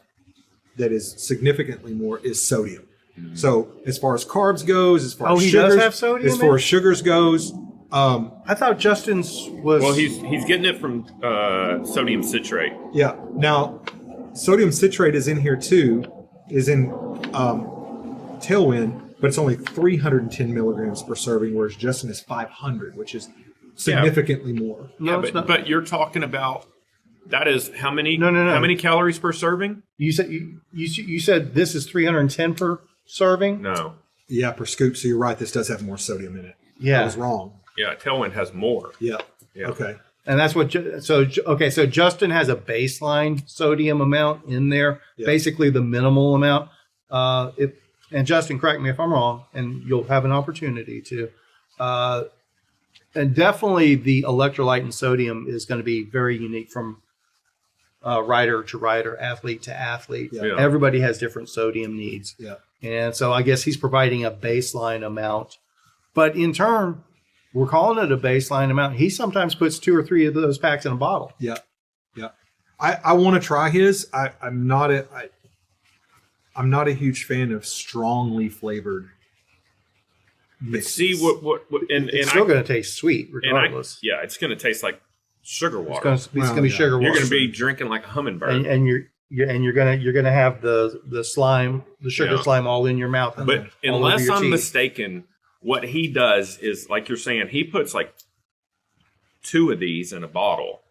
that is significantly more is sodium. So as far as carbs goes, as far as he sugars, does have sodium as far as sugars goes, I thought Justin's was. Well, he's getting it from sodium citrate. yeah. Now, sodium citrate is in here too, is in Tailwind, but it's only 310 milligrams per serving, whereas Justin is 500, which is significantly more. No, it's not. But you're talking about that is how many? No. How many calories per serving? You said you said this is 310 per serving. No. Yeah, per scoop. So you're right. This does have more sodium in it. Yeah. I was wrong. Yeah, Tailwind has more. Yeah. Yeah. Okay. And that's what. So Justin has a baseline sodium amount in there, basically the minimal amount. And Justin, correct me if I'm wrong, and you'll have an opportunity to. And definitely the electrolyte and sodium is going to be very unique from rider to rider, athlete to athlete. Yeah. Everybody has different sodium needs. Yeah. And so I guess he's providing a baseline amount. But in turn, we're calling it a baseline amount. He sometimes puts 2 or 3 of those packs in a bottle. Yeah. Yeah. I want to try his. I'm not a huge fan of strongly flavored mixes. See what and It's and still I, going to taste sweet and regardless. it's going to taste like sugar It's water. going to be sugar water. You're going to be drinking like a hummingbird. and you're gonna have the slime, the sugar slime, all in your mouth. And But all over unless your I'm teeth. mistaken, what he does is, like you're saying, he puts like 2 of these in a bottle.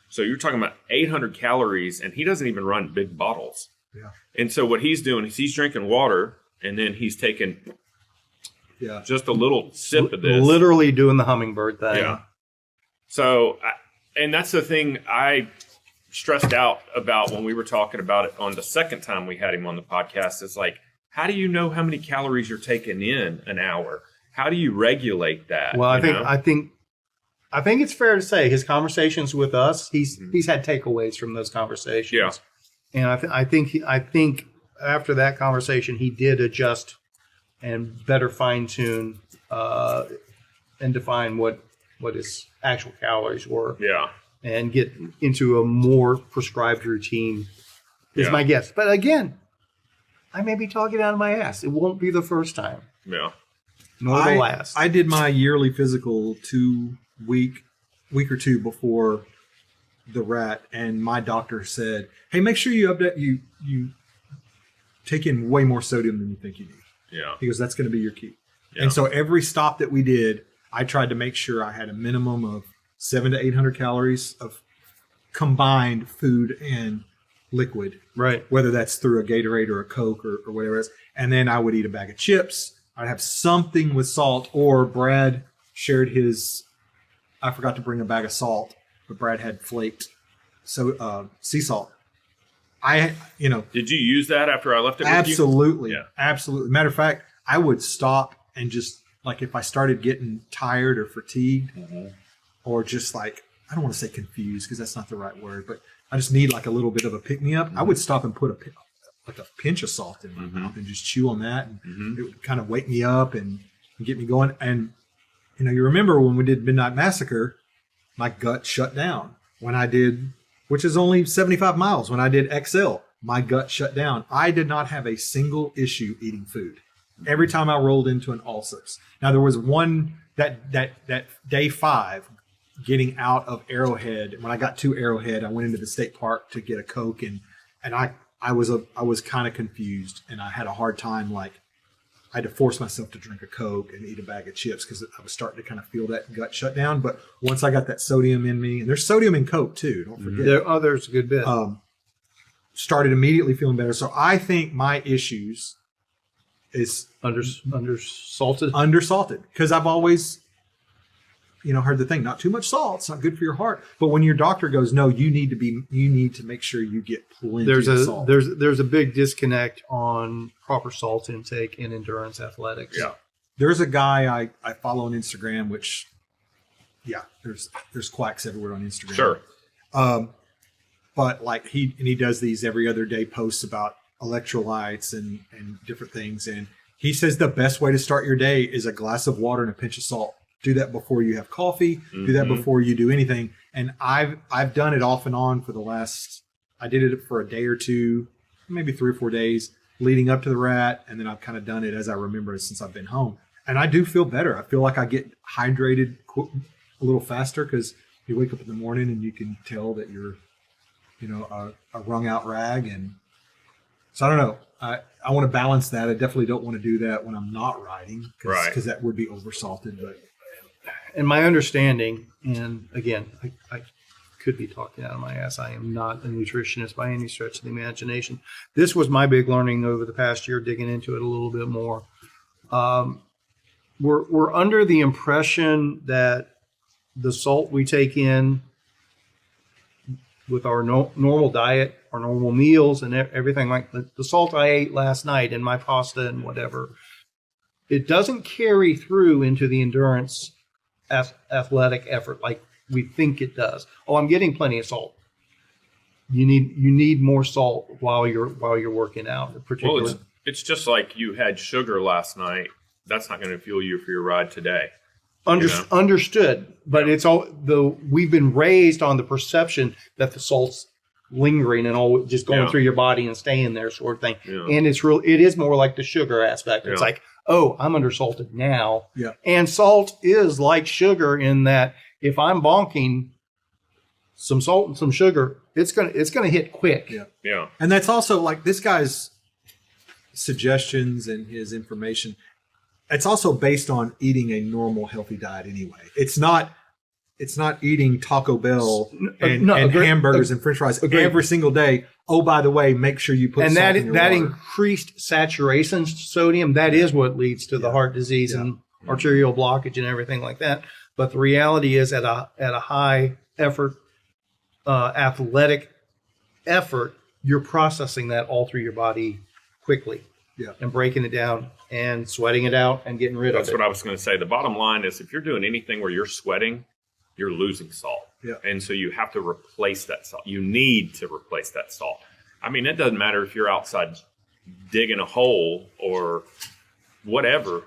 So you're talking about 800 calories, and he doesn't even run big bottles. Yeah. And so what he's doing is he's drinking water, and then he's taking just a little sip of this. literally doing the hummingbird thing. Yeah. So, and that's the thing I stressed out about when we were talking about it on the second time we had him on the podcast. It's like, how do you know how many calories you're taking in an hour? How do you regulate that? Well, I think it's fair to say his conversations with us, he's had takeaways from those conversations. Yeah. And I think after that conversation, he did adjust and better fine tune and define what his actual calories were. Yeah. And get into a more prescribed routine is my guess. But again, I may be talking out of my ass. It won't be the first time. Yeah. Nor the last. I did my yearly physical week or 2 before the rat, and my doctor said, "Hey, make sure you update you take in way more sodium than you think you need." Yeah. He goes, "That's going to be your key." Yeah. And so every stop that we did, I tried to make sure I had a minimum of 700 to 800 calories of combined food and liquid, Right. whether that's through a Gatorade or a Coke or whatever it is. And then I would eat a bag of chips. I'd have something with salt, or Brad shared his, I forgot to bring a bag of salt, but Brad had flaked sea salt. Did you use that after I left it with you? Absolutely. Yeah. Absolutely. Matter of fact, I would stop and just, like, if I started getting tired or fatigued, or just like, I don't want to say confused because that's not the right word, but I just need like a little bit of a pick me up. I would stop and put a pinch of salt in my mouth and just chew on that, and it would kind of wake me up and get me going. And you remember when we did Midnight Massacre, my gut shut down when I did, which is only 75 miles. When I did XL, my gut shut down. I did not have a single issue eating food. Every time I rolled into an Allsup's. Now there was one that day 5, getting out of Arrowhead. When I got to Arrowhead, I went into the state park to get a Coke, and I was kind of confused, and I had a hard time. Like, I had to force myself to drink a Coke and eat a bag of chips because I was starting to kind of feel that gut shut down. But once I got that sodium in me, and there's sodium in Coke too, don't forget. There's a good bit. Started immediately feeling better. So I think my issues is Undersalted. undersalted, because I've always heard the thing, not too much salt, it's not good for your heart. But when your doctor goes, no, you need to make sure you get plenty of salt. There's a big disconnect on proper salt intake in endurance athletics. Yeah. There's a guy I follow on Instagram, which there's quacks everywhere on Instagram. Sure. But like he does these every other day posts about electrolytes and different things, and he says the best way to start your day is a glass of water and a pinch of salt. do that before you have coffee, do that before you do anything. And I've done it off and on for the last, I did it for a day or two, maybe 3 or 4 days leading up to the rat. And then I've kind of done it as I remember it since I've been home. And I do feel better. I feel like I get hydrated a little faster because you wake up in the morning and you can tell that you're, a wrung out rag. And so I don't know. I want to balance that. I definitely don't want to do that when I'm not riding because that would be oversalted. But And my understanding, and again, I could be talking out of my ass. I am not a nutritionist by any stretch of the imagination. This was my big learning over the past year, digging into it a little bit more. We're under the impression that the salt we take in with our normal diet, our normal meals, and everything like the salt I ate last night in my pasta and whatever, it doesn't carry through into the endurance athletic effort like we think it does. Oh, I'm getting plenty of salt. You need more salt while you're working out. Particularly, well, it's just like you had sugar last night. That's not going to fuel you for your ride today. Understood, but it's all we've been raised on the perception that the salt's lingering and all just going through your body and staying there, sort of thing. Yeah. And it is more like the sugar aspect. It's like, oh, I'm undersalted now. Yeah. And salt is like sugar in that if I'm bonking some salt and some sugar, it's gonna hit quick. Yeah. Yeah. And that's also like this guy's suggestions and his information. It's also based on eating a normal, healthy diet anyway. It's not eating Taco Bell and hamburgers and French fries every single day. Oh, by the way, make sure you put salt in your water. Increased saturation sodium, that is what leads to the heart disease and arterial blockage and everything like that. But the reality is at a high effort, athletic effort, you're processing that all through your body quickly. Yeah. And breaking it down and sweating it out and getting rid of it. That's what I was going to say. The bottom line is if you're doing anything where you're sweating, you're losing salt. Yeah. And so you have to replace that salt. You need to replace that salt. I mean, it doesn't matter if you're outside digging a hole or whatever,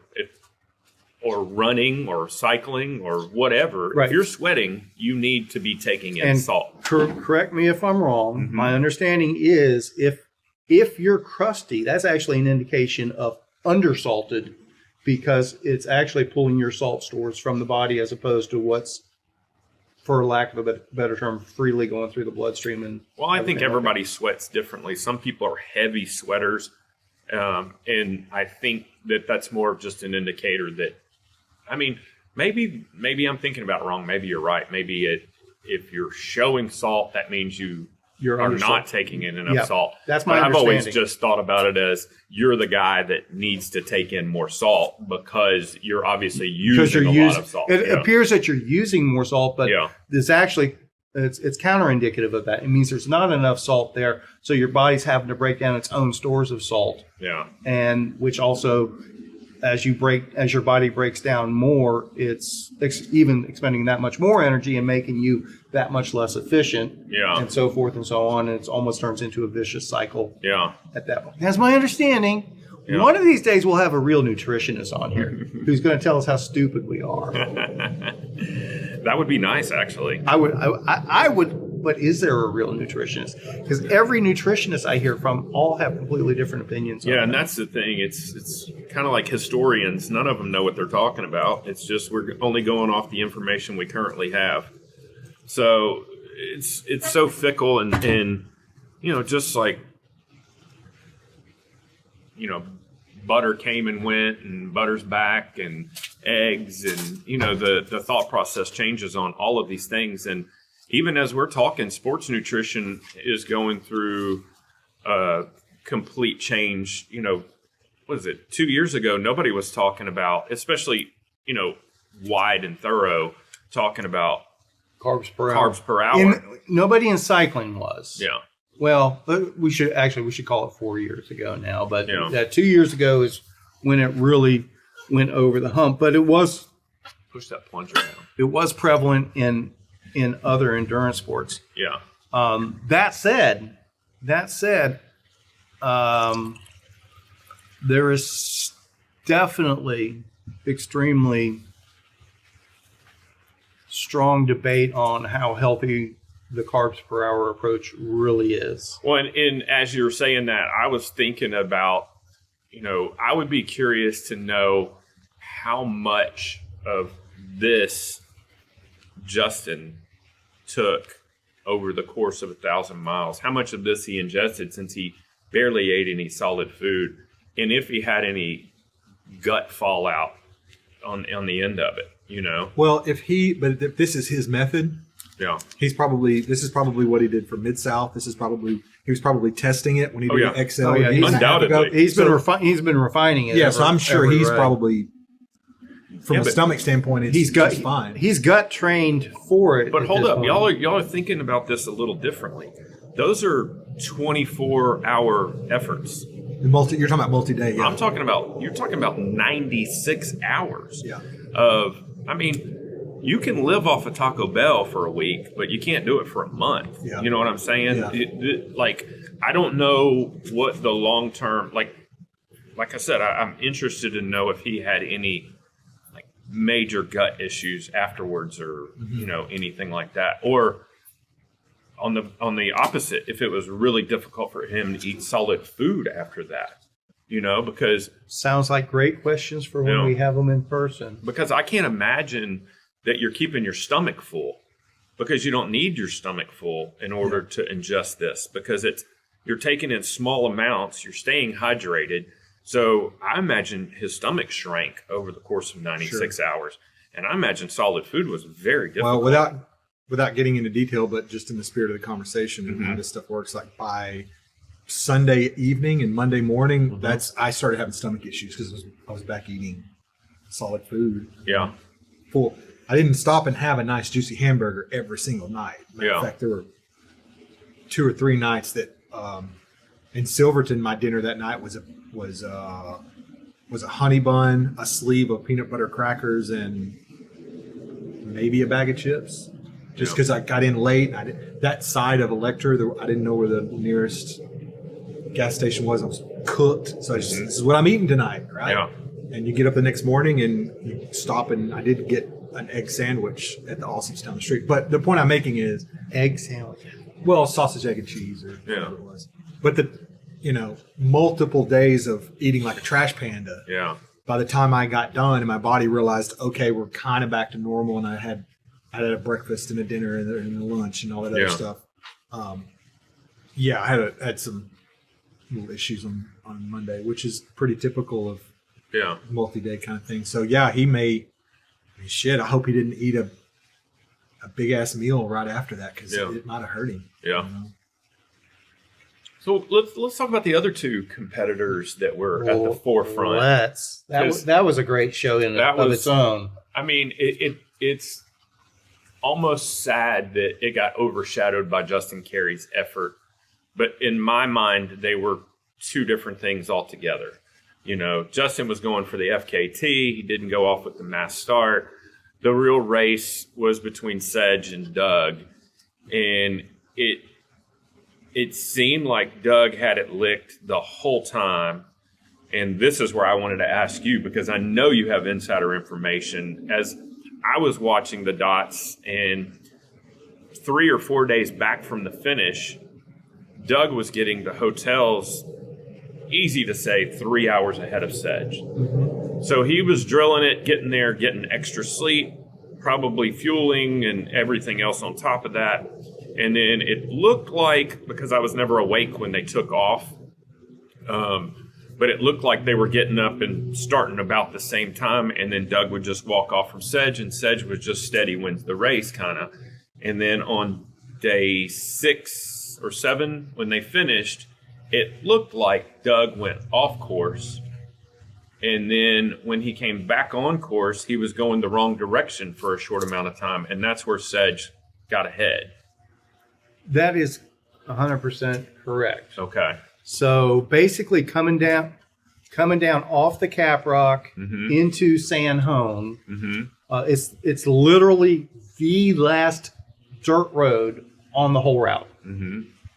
or running or cycling or whatever. Right. If you're sweating, you need to be taking in salt. Correct me if I'm wrong. Mm-hmm. My understanding is if you're crusty, that's actually an indication of undersalted because it's actually pulling your salt stores from the body as opposed to what's, for lack of a better term, freely going through the bloodstream. And well, I think everybody sweats differently. Some people are heavy sweaters, and I think that's more of just an indicator that, I mean, maybe I'm thinking about it wrong. Maybe you're right. Maybe if you're showing salt, that means you're not taking in enough salt. That's my understanding. I've always just thought about it as you're the guy that needs to take in more salt because you're obviously using a lot of salt. It appears that you're using more salt, but it's actually it's counterindicative of that. It means there's not enough salt there, so your body's having to break down its own stores of salt. Yeah, and which also, as your body breaks down more, it's even expending that much more energy and making you that much less efficient, and so forth and so on. And it almost turns into a vicious cycle. Yeah. At that point, that's my understanding. Yeah. One of these days, we'll have a real nutritionist on here who's going to tell us how stupid we are. That would be nice, actually. I would. But is there a real nutritionist? Because every nutritionist I hear from all have completely different opinions. Yeah, and that's the thing. It's kind of like historians. None of them know what they're talking about. It's just we're only going off the information we currently have. So it's so fickle and just like butter came and went and butter's back and eggs and the thought process changes on all of these things. And even as we're talking, sports nutrition is going through a complete change. What is it? 2 years ago, nobody was talking about, especially, wide and thorough, talking about carbs per hour. Nobody in cycling was. Yeah. Well, we should call it 4 years ago now, but that 2 years ago is when it really went over the hump. But it was push that plunger down. It was prevalent in other endurance sports. Yeah. That said, there is definitely extremely strong debate on how healthy the carbs per hour approach really is. Well, and as you were saying that, I was thinking about, I would be curious to know how much of this Justin took over the course of 1,000 miles. How much of this he ingested, since he barely ate any solid food, and if he had any gut fallout on the end of it, Well, if this is his method, Yeah. this is probably what he did for Mid-South. He was probably testing it when he did the XL. Oh, yeah. Undoubtedly. He's been refining it. Yeah, so I'm sure he's probably, from a but stomach standpoint, it's he's just fine. He's gut trained for it. But hold up, y'all are thinking about this a little differently. Those are 24-hour efforts. You're talking about multi-day. Yeah. You're talking about 96 hours Yeah. you can live off of Taco Bell for a week, but you can't do it for a month. Yeah. You know what I'm saying? Yeah. I don't know what the long-term, like I said, I'm interested to know if he had any major gut issues afterwards or, anything like that. Or on the opposite, if it was really difficult for him to eat solid food after that, because sounds like great questions for when we have them in person. Because I can't imagine that you're keeping your stomach full, because you don't need your stomach full in order to ingest this, because you're taking in small amounts, you're staying hydrated. So I imagine his stomach shrank over the course of 96 hours. And I imagine solid food was very difficult. Well, without getting into detail, but just in the spirit of the conversation and how this stuff works, like by Sunday evening and Monday morning, I started having stomach issues because I was back eating solid food. Yeah. Full. I didn't stop and have a nice juicy hamburger every single night. In fact, there were 2 or 3 nights that in Silverton, my dinner that night was a honey bun, a sleeve of peanut butter crackers, and maybe a bag of chips. Just because I got in late, that side of Electra, I didn't know where the nearest gas station was. I was cooked, so this is what I'm eating tonight, right? Yeah. And you get up the next morning and you stop, and I did get an egg sandwich at the Awesomes down the street. But the point I'm making is Egg sandwich. well, sausage, egg, and cheese, or whatever it was. But multiple days of eating like a trash panda. Yeah. By the time I got done and my body realized, okay, we're kind of back to normal, and I had a breakfast and a dinner and a lunch and all that other stuff. I had some little issues on Monday, which is pretty typical of multi-day kind of thing. So he may. I hope he didn't eat a big ass meal right after that, because it might have hurt him. Yeah. So let's talk about the other 2 competitors that were at the forefront. That was a great show of its own. I mean, it's almost sad that it got overshadowed by Justin Carey's effort, but in my mind, they were 2 different things altogether. Justin was going for the FKT. He didn't go off with the mass start. The real race was between Sedge and Doug, and it seemed like Doug had it licked the whole time. And this is where I wanted to ask you, because I know you have insider information. As I was watching the dots, and 3 or 4 days back from the finish, Doug was getting the hotels, easy to say, 3 hours ahead of Sedge. So he was drilling it, getting there, getting extra sleep, probably fueling and everything else on top of that. And then it looked like, because I was never awake when they took off, but it looked like they were getting up and starting about the same time, and then Doug would just walk off from Sedge, and Sedge was just steady wins the race, kind of. And then on day 6 or 7, when they finished, it looked like Doug went off course. And then when he came back on course, he was going the wrong direction for a short amount of time, and that's where Sedge got ahead. That is 100% correct. Okay. So basically coming down off the Cap Rock into San Hone, it's literally the last dirt road on the whole route.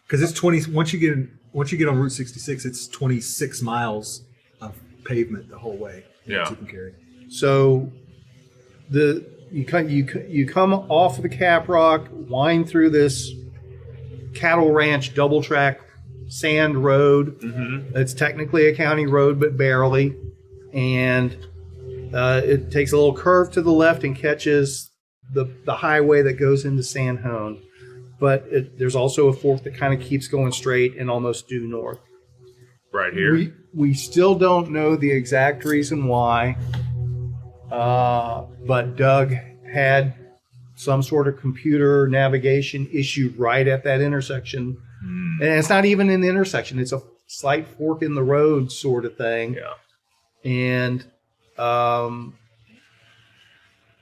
Because it's 20. Once you get on Route 66, it's 26 miles of pavement the whole way. Yeah. To carry. So you come off of the Cap Rock, wind through this cattle ranch double track sand road. It's technically a county road, but barely. And it takes a little curve to the left and catches the highway that goes into San Juan. But there's also a fork that kind of keeps going straight and almost due north. Right here. We still don't know the exact reason why, but Doug had some sort of computer navigation issue right at that intersection. And it's not even an intersection. It's a slight fork in the road sort of thing. Yeah. And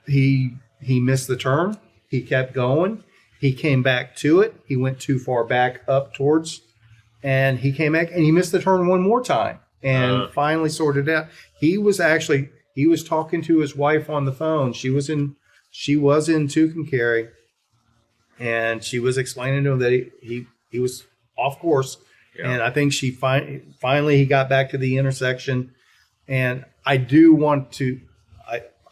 he missed the turn. He kept going. He came back to it. He went too far back up towards, and he came back and he missed the turn one more time and finally sorted it out. He was talking to his wife on the phone. She was in Tucumcari, and she was explaining to him that he was off course. Yeah. And I think she finally he got back to the intersection. And I do want to,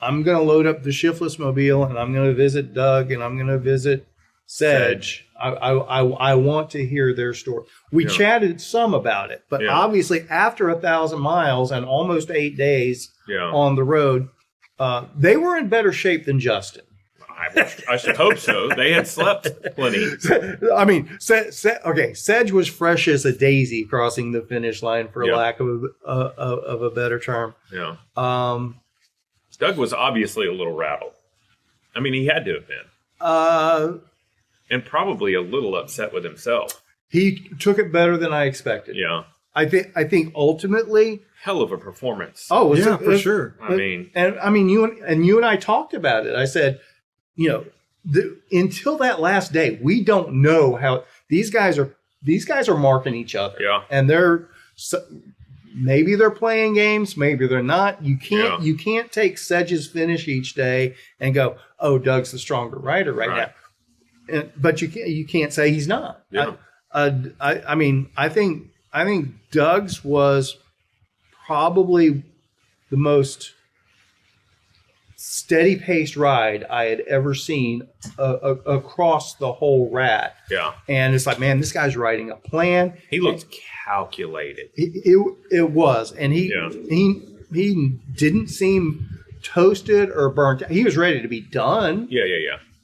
I'm going to load up the Shiftless Mobile, and I'm going to visit Doug, and I'm going to visit Sedge. I want to hear their story. We chatted some about it, but obviously after 1,000 miles and almost 8 days on the road, they were in better shape than Justin. I should hope so. They had slept plenty. I mean, Sedge was fresh as a daisy crossing the finish line, for lack of a better term. Yeah. Doug was obviously a little rattled. I mean, he had to have been. And probably a little upset with himself. He took it better than I expected. Yeah. I think ultimately, hell of a performance. Oh, yeah, for sure. I mean, you and I talked about it. I said, until that last day, we don't know how these guys are marking each other. Yeah. And maybe they're playing games, maybe they're not. You can't take Sedge's finish each day and go, oh, Doug's the stronger rider right now. But you can't say he's not. Yeah. I think Doug's was probably the most steady paced ride I had ever seen across the whole rat. Yeah. And it's like, man, this guy's writing a plan. He looked calculated. It was, and he didn't seem toasted or burnt out. He was ready to be done. Yeah.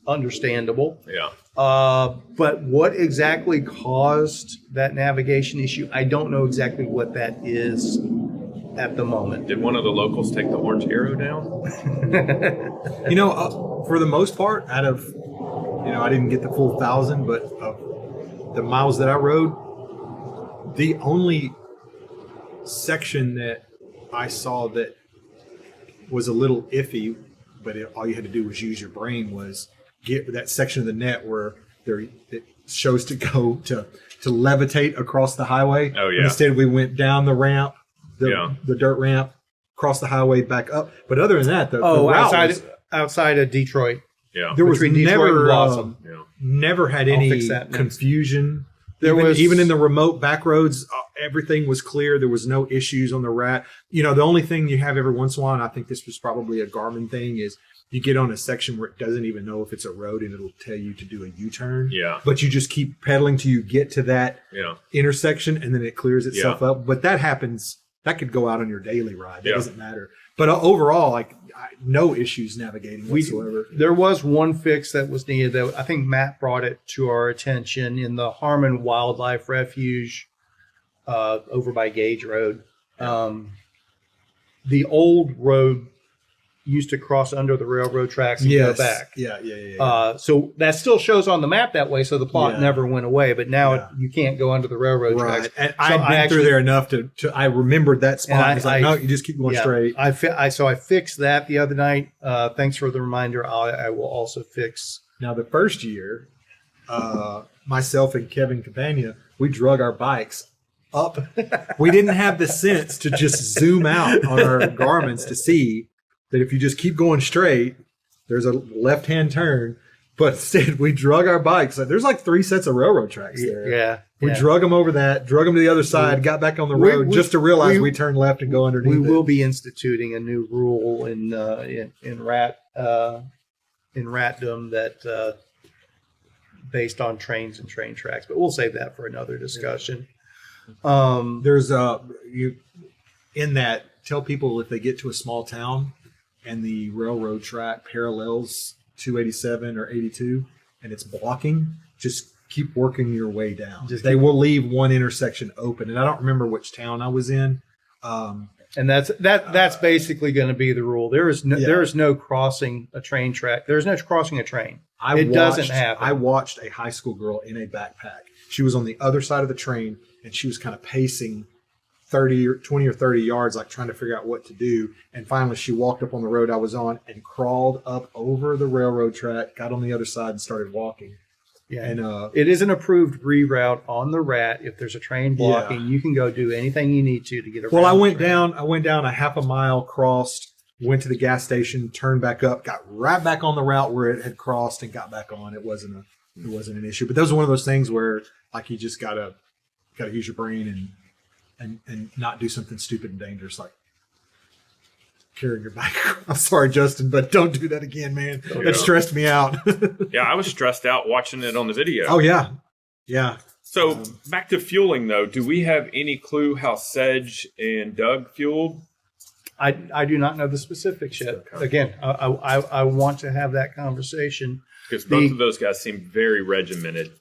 Understandable. Yeah. But what exactly caused that navigation issue? I don't know exactly what that is at the moment. Did one of the locals take the orange arrow down? For the most part, out of, I didn't get the full 1,000, but of the miles that I rode, the only section that I saw that was a little iffy, but all you had to do was use your brain, was get that section of the net where it shows to go to levitate across the highway. Oh, yeah. And instead, we went down the ramp, the dirt ramp, across the highway, back up. But other than that, the route outside of Detroit. Yeah. There was Detroit never and Blossom. Never had any confusion. Even in the remote back roads, everything was clear. There was no issues on the rat. The only thing you have every once in a while, and I think this was probably a Garmin thing, is you get on a section where it doesn't even know if it's a road, and it'll tell you to do a U-turn. Yeah. But you just keep pedaling till you get to that intersection, and then it clears itself up. But that happens. That could go out on your daily ride. It doesn't matter. But overall, no issues navigating whatsoever. There was one fix that was needed, though. I think Matt brought it to our attention in the Harmon Wildlife Refuge over by Gage Road. The old road used to cross under the railroad tracks and go back. Yeah. So that still shows on the map that way, so the plot never went away. But now you can't go under the railroad tracks. And I've been through there enough to I remembered that spot. It's no, you just keep going straight. So I fixed that the other night. Thanks for the reminder. I will also fix. Now, the first year, myself and Kevin Campagna, we drug our bikes up. We didn't have the sense to just zoom out on our Garmins to see that if you just keep going straight, there's a left-hand turn. But instead, we drug our bikes. There's 3 sets of railroad tracks there. Yeah. We drug them over that, drug them to the other side, got back on the road just to realize we turned left and go underneath. We will be instituting a new rule in rat in ratdom that based on trains and train tracks, but we'll save that for another discussion. There's you in that, tell people if they get to a small town and the railroad track parallels 287 or 82 and it's blocking, just keep working your way down. They will leave one intersection open, and I don't remember which town I was in. And that's basically going to be the rule. There is no crossing a train track. There's no crossing a train. Doesn't happen. I watched a high school girl in a backpack. She was on the other side of the train, and she was kind of pacing 20 or 30 yards, like trying to figure out what to do. And finally, she walked up on the road I was on and crawled up over the railroad track, got on the other side, and started walking. Yeah, and it is an approved reroute on the RAT. If there's a train blocking, you can go do anything you need to get around. Well, I went down a half a mile, crossed, went to the gas station, turned back up, got right back on the route where it had crossed, and got back on. It wasn't an issue. But those are one of those things where, like, you just gotta use your brain and not do something stupid and dangerous, like carrying your bike. I'm sorry, Justin, but don't do that again, man. That stressed me out. Yeah, I was stressed out watching it on the video. Oh, yeah. Yeah. So back to fueling, though. Do we have any clue how Sedge and Doug fueled? I do not know the specifics yet. Again, I want to have that conversation. Because both of those guys seem very regimented.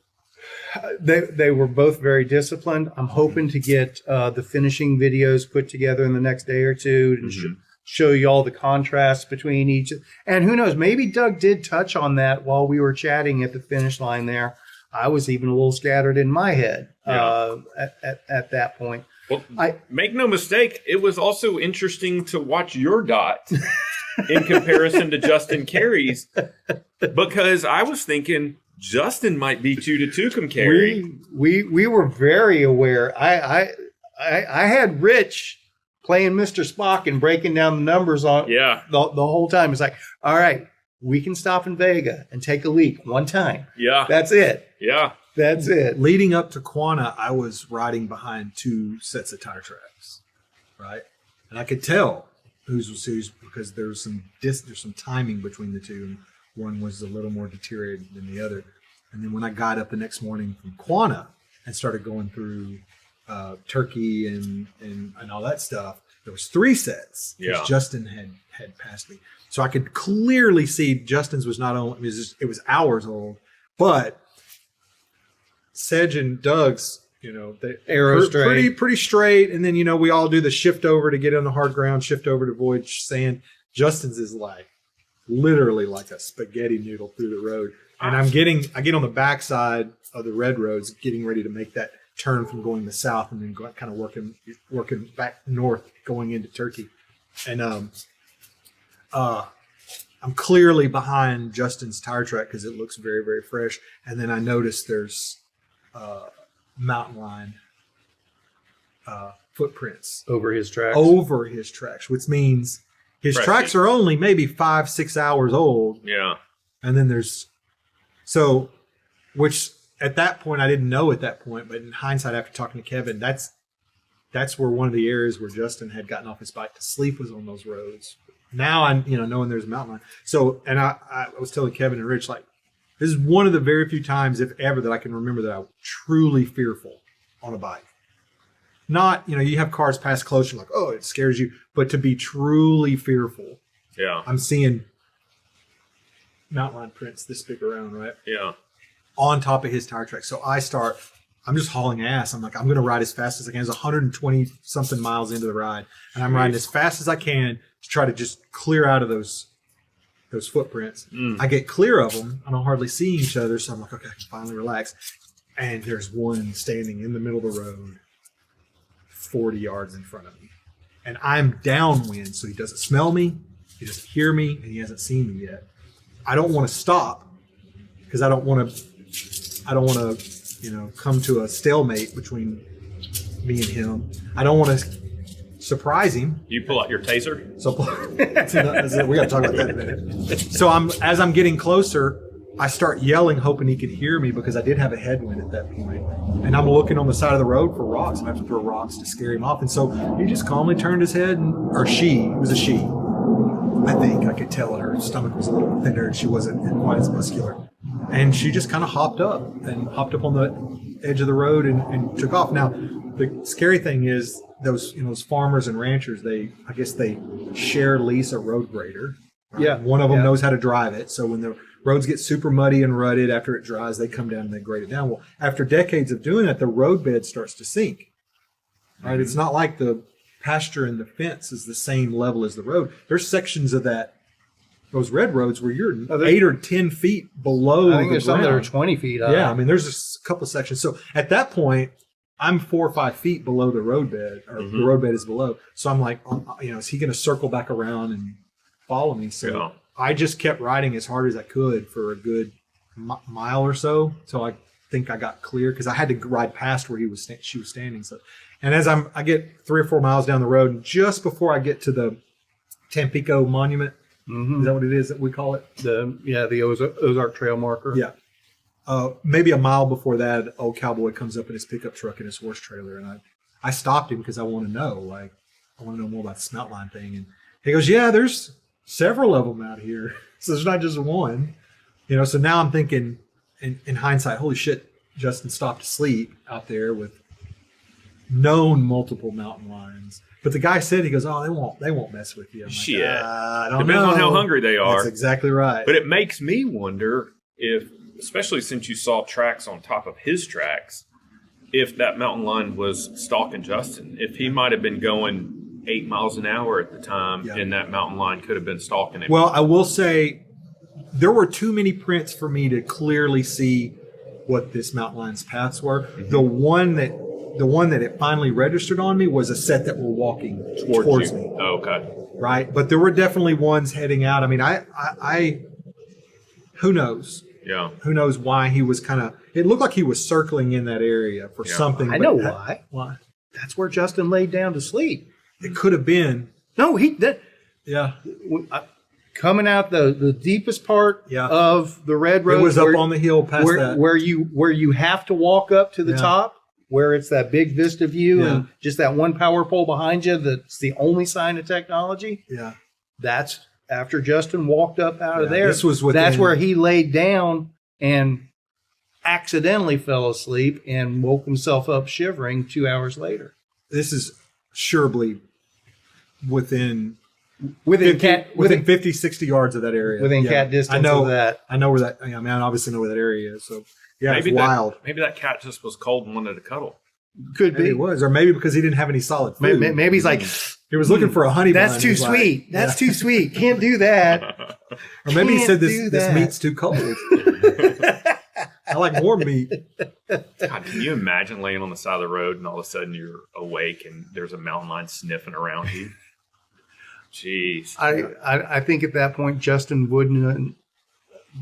They were both very disciplined. I'm hoping to get the finishing videos put together in the next day or two and show you all the contrasts between each. And who knows, maybe Doug did touch on that while we were chatting at the finish line there. I was even a little scattered in my head at that point. Well, make no mistake, it was also interesting to watch your dot in comparison to Justin Carey's, because I was thinking Justin might beat you to Tucum Carey. We were very aware. I had Rich playing Mr. Spock and breaking down the numbers on the whole time. It's like, all right, we can stop in Vega and take a leak one time. Yeah. That's it. Yeah. That's it. Leading up to Quanah, I was riding behind two sets of tire tracks, right? And I could tell whose was whose because there's some timing between the two. And one was a little more deteriorated than the other. And then when I got up the next morning from Quanah and started going through Turkey and all that stuff, there was three sets because Justin had passed me. So I could clearly see Justin's was not only it was hours old, but Sedge and Doug's, they arrow straight, pretty straight. And then we all do the shift over to get on the hard ground, shift over to avoid sand. Justin's is literally like a spaghetti noodle through the road. And I get on the backside of the red roads, getting ready to make that turn from going to south and then kind of working back north, going into Turkey. And I'm clearly behind Justin's tire track because it looks very, very fresh. And then I noticed there's mountain line footprints over his tracks, which means his tracks are only maybe 5-6 hours old. Yeah. And then which at that point I didn't know at that point, but in hindsight, after talking to Kevin, that's where one of the areas where Justin had gotten off his bike to sleep was on those roads. Now I'm, knowing there's a mountain line. So, and I was telling Kevin and Rich, this is one of the very few times, if ever, that I can remember that I was truly fearful on a bike. Not, you have cars pass close, you're like, oh, it scares you. But to be truly fearful. Yeah. I'm seeing mountain line prints this big around, right? Yeah. On top of his tire track. So I'm just hauling ass. I'm like, I'm going to ride as fast as I can. It's 120 something miles into the ride. And I'm riding as fast as I can to try to just clear out of those footprints. I get clear of them. I don't hardly see each other. So I'm like, okay, I can finally relax. And there's one standing in the middle of the road, 40 yards in front of me. And I'm downwind, so he doesn't smell me, he doesn't hear me, and he hasn't seen me yet. I don't want to stop because I don't want to, come to a stalemate between me and him. I don't want to surprise him. You pull out your taser? So we got to talk about that in a minute. So as I'm getting closer, I start yelling, hoping he could hear me because I did have a headwind at that point. And I'm looking on the side of the road for rocks. I have to throw rocks to scare him off. And so he just calmly turned his head, it was a she, I think I could tell her stomach was a little thinner and she wasn't quite as muscular. And she just kind of hopped up on the edge of the road and took off. Now, the scary thing is those farmers and ranchers, I guess they share lease a road grader. Right? Yeah. One of them knows how to drive it. So when the roads get super muddy and rutted after it dries, they come down and they grade it down. Well, after decades of doing that, the roadbed starts to sink. Right? Mm-hmm. It's not like the pasture and the fence is the same level as the road. There's sections of those red roads where you're 8 or 10 feet below. I think there's some that are 20 feet high. Yeah, I mean, there's a couple of sections. So at that point, I'm 4 or 5 feet below the roadbed, or the roadbed is below. So I'm like, is he going to circle back around and follow me? So I just kept riding as hard as I could for a good mile or so. So I think I got clear because I had to ride past where she was standing. So, and as I get 3 or 4 miles down the road, and just before I get to the Tampico Monument, is that what it is that we call it? The Ozark Trail marker. Yeah. Maybe a mile before that, an old cowboy comes up in his pickup truck and his horse trailer, and I stopped him because I want to know, more about the smelt line thing. And he goes, "Yeah, there's several of them out here, so there's not just one." So now I'm thinking, in hindsight, holy shit, Justin stopped to sleep out there with known multiple mountain lions. But the guy said, he goes, "Oh, they won't mess with you." I'm Shit. like, I don't Depends know. on how hungry they are. That's exactly right. But it makes me wonder if, especially since you saw tracks on top of his tracks, if that mountain lion was stalking Justin, if he might have been going 8 miles an hour at the time, and that mountain lion could have been stalking him. Well, I will say there were too many prints for me to clearly see what this mountain lion's paths were. Mm-hmm. The one that it finally registered on me was a set that were walking towards me. Oh, okay. Right, but there were definitely ones heading out. I mean, I who knows? Yeah. Who knows why he was it looked like he was circling in that area for something. I know why. Why? That's where Justin laid down to sleep. It could have been. No, Yeah. Coming out the deepest part of the red road. It was up on the hill past that. Where you have to walk up to the top, where it's that big vista view and just that one power pole behind you that's the only sign of technology. Yeah. That's after Justin walked up out of there. This was that's where he laid down and accidentally fell asleep and woke himself up shivering 2 hours later. This is surely within 50, 60 yards of that area. Within cat distance of that. I know where that, I obviously know where that area is. So, yeah, maybe it's wild. Maybe that cat just was cold and wanted to cuddle. Could maybe be. It was. Or maybe because he didn't have any solid food. Maybe he's like, he was looking for a honey bun. That's too sweet. Like, that's too sweet. Can't do that. Or maybe he said this meat's too cold. I like warm meat. God, can you imagine laying on the side of the road and all of a sudden you're awake and there's a mountain lion sniffing around you? Jeez. I think at that point Justin wouldn't.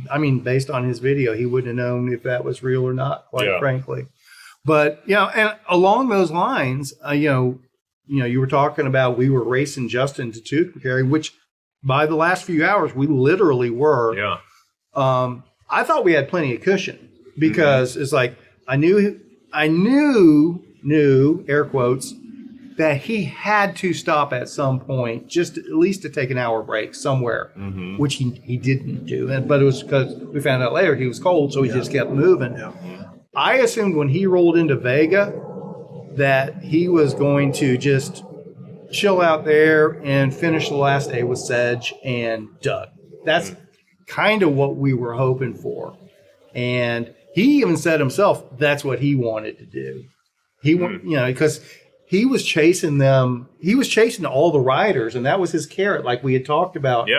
I mean, based on his video, he wouldn't have known if that was real or not. Quite frankly, but and along those lines, you were talking about we were racing Justin to Tucumcari, which by the last few hours we literally were. Yeah. I thought we had plenty of cushion because it's like I knew air quotes that he had to stop at some point, just at least to take an hour break somewhere, which he didn't do. But it was because we found out later he was cold, so he just kept moving. Yeah. I assumed when he rolled into Vega that he was going to just chill out there and finish the last day with Sedge and Doug. That's kind of what we were hoping for. And he even said himself that's what he wanted to do. He because he was chasing them. He was chasing all the riders, and that was his carrot, like we had talked about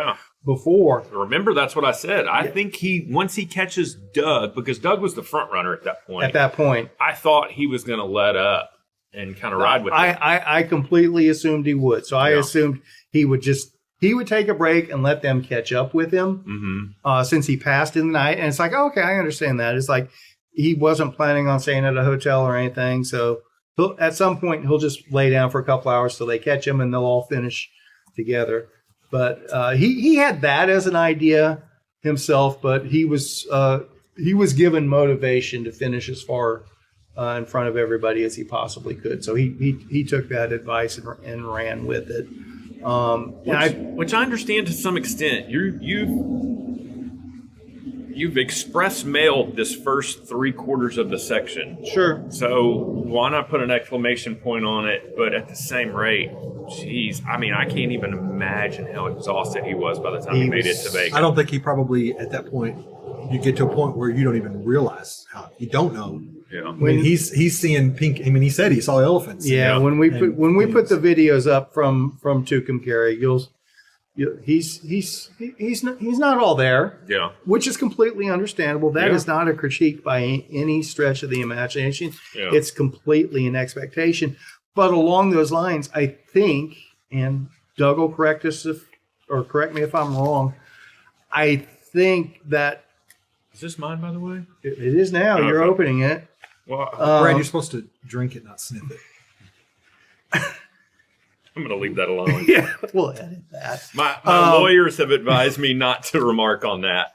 before. Remember, that's what I said. I think once he catches Doug, because Doug was the front runner at that point. I thought he was going to let up and kind of ride with him. I completely assumed he would. So I assumed he would take a break and let them catch up with him since he passed in the night. And it's like, okay, I understand that. It's like he wasn't planning on staying at a hotel or anything, so at some point, he'll just lay down for a couple hours till they catch him, and they'll all finish together. But he had that as an idea himself, but he was given motivation to finish as far in front of everybody as he possibly could. So he took that advice and ran with it. Which I understand to some extent. You've express mailed this first 3/4 of the section. Sure. So why not put an exclamation point on it? But at the same rate, geez, I mean, I can't even imagine how exhausted he was by the time he made it to Vegas. I don't think he probably at that point. You get to a point where you don't even realize how you don't know. Yeah. I mean, he's seeing pink. I mean, he said he saw elephants. Yeah. Yeah. When we put the videos up from Tucumcari, he's not all there. Yeah. Which is completely understandable. That Yeah. is not a critique by any stretch of the imagination. Yeah. It's completely an expectation. But along those lines, I think, and Doug will correct us correct me if I'm wrong, I think that Is this mine, by the way? it is now. Okay. You're opening it. Well, Brad, you're supposed to drink it, not sniff it. I'm going to leave that alone. Yeah, we'll edit that. My lawyers have advised me not to remark on that.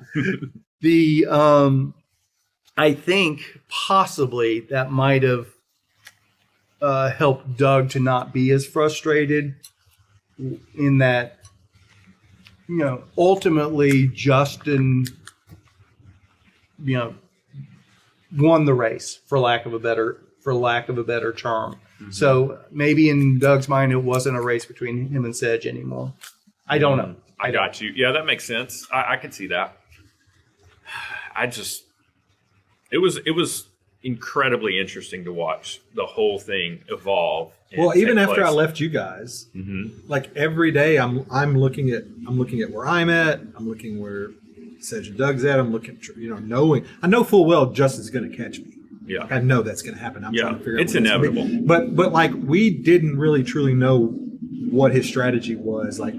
I think possibly that might have helped Doug to not be as frustrated in that, ultimately Justin, won the race for lack of a better term. Mm-hmm. So maybe in Doug's mind, it wasn't a race between him and Sedge anymore. I don't know. I got you. Yeah, that makes sense. I can see that. It was incredibly interesting to watch the whole thing evolve. Well, even after place. I left you guys, like every day, I'm looking at where I'm at. I'm looking where Sedge and Doug's at. I'm looking, I know full well Justin's going to catch me. Yeah, like I know that's going to happen. I'm trying to figure out. It's inevitable. But like we didn't really truly know what his strategy was. Like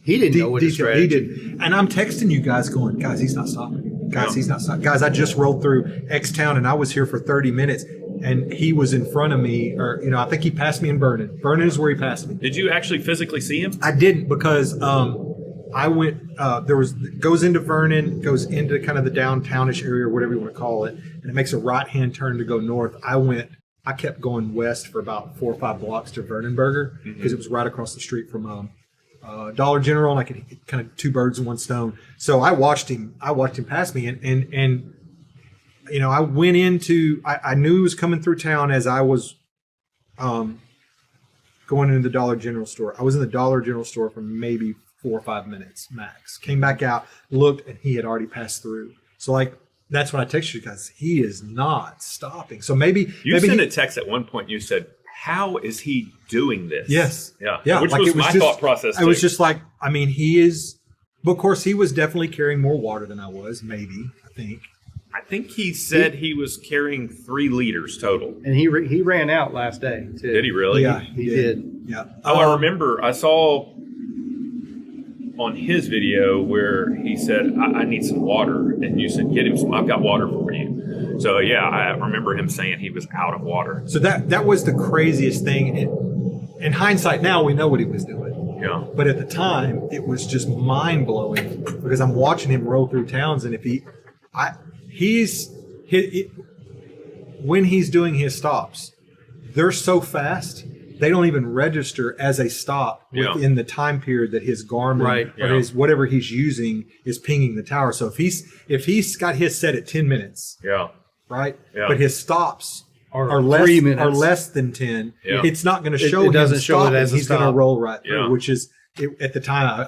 he didn't know what his strategy. He did, and I'm texting you guys, going, guys, he's not stopping. Guys, he's not stopping. Guys, I just rolled through X town and I was here for 30 minutes. And he was in front of me, or I think he passed me in Vernon. Vernon is where he passed me. Did you actually physically see him? I didn't, because I went. Goes into Vernon, goes into kind of the downtownish area, or whatever you want to call it, and it makes a right hand turn to go north. I kept going west for about 4 or 5 blocks to Vernonburger because it was right across the street from Dollar General, and I could hit kind of 2 birds with 1 stone. So I watched him pass me, and I went into. I knew he was coming through town as I was going into the Dollar General store. I was in the Dollar General store for maybe 4 or 5 minutes max. Came back out, looked, and he had already passed through. So that's when I texted you guys. He is not stopping. So maybe sent a text at one point. You said, "How is he doing this?" Yes. Yeah. Which was my thought process. I was just like, he is. But of course, he was definitely carrying more water than I was. Maybe, I think he said he was carrying 3 liters total. And he ran out last day too. Did he really? Yeah, he did. Yeah. I remember I saw on his video where he said, I need some water. And you said, get him some. I've got water for you. So, yeah, I remember him saying he was out of water. So that was the craziest thing. In hindsight, now we know what he was doing. Yeah. But at the time, it was just mind-blowing because I'm watching him roll through towns. And when he's doing his stops, they're so fast, they don't even register as a stop within the time period that his Garmin or his whatever he's using is pinging the tower. So if he's got his set at 10 minutes, right, but his stops are less than 10, it's not going to show him doesn't show stopping. it as a he's going to stop. roll right through, which is at the time